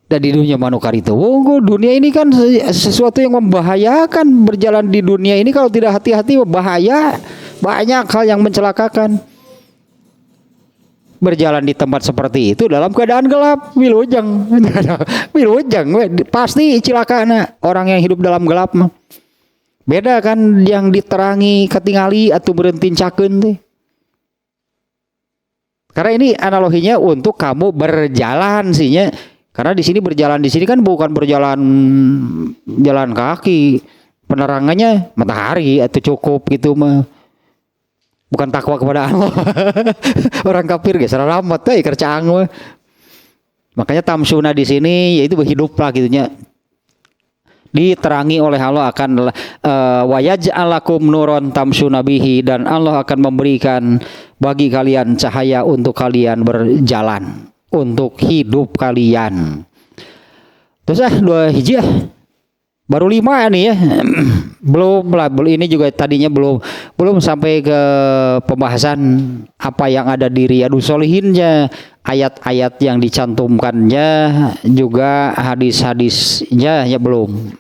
Dan di dunia manukar itu, dunia ini kan sesuatu yang membahayakan. Berjalan di dunia ini kalau tidak hati-hati bahaya, banyak hal yang mencelakakan. Berjalan di tempat seperti itu dalam keadaan gelap, wilujeng, pasti cilaka orang yang hidup dalam gelap mah. Beda kan yang diterangi ketingali atau berentincakeun teh. Karena ini analoginya untuk kamu berjalan sihnya. Karena di sini berjalan di sini kan bukan berjalan jalan kaki, penerangannya matahari atau cukup gitu mah. Bukan takwa kepada Allah. Orang kafir ge saralamat teh kercaang mah. Makanya tamsuna di sini yaitu berhidup lah gitunya. Diterangi oleh Allah akan wa yaj'al lakum nuron tamsuna bihi, dan Allah akan memberikan bagi kalian cahaya untuk kalian berjalan, untuk hidup kalian. Terus dua hiji baru 5 nih ya. belum ini juga tadinya belum sampai ke pembahasan apa yang ada di Riyadhus Shalihinnya, ayat-ayat yang dicantumkannya, juga hadis-hadisnya ya belum.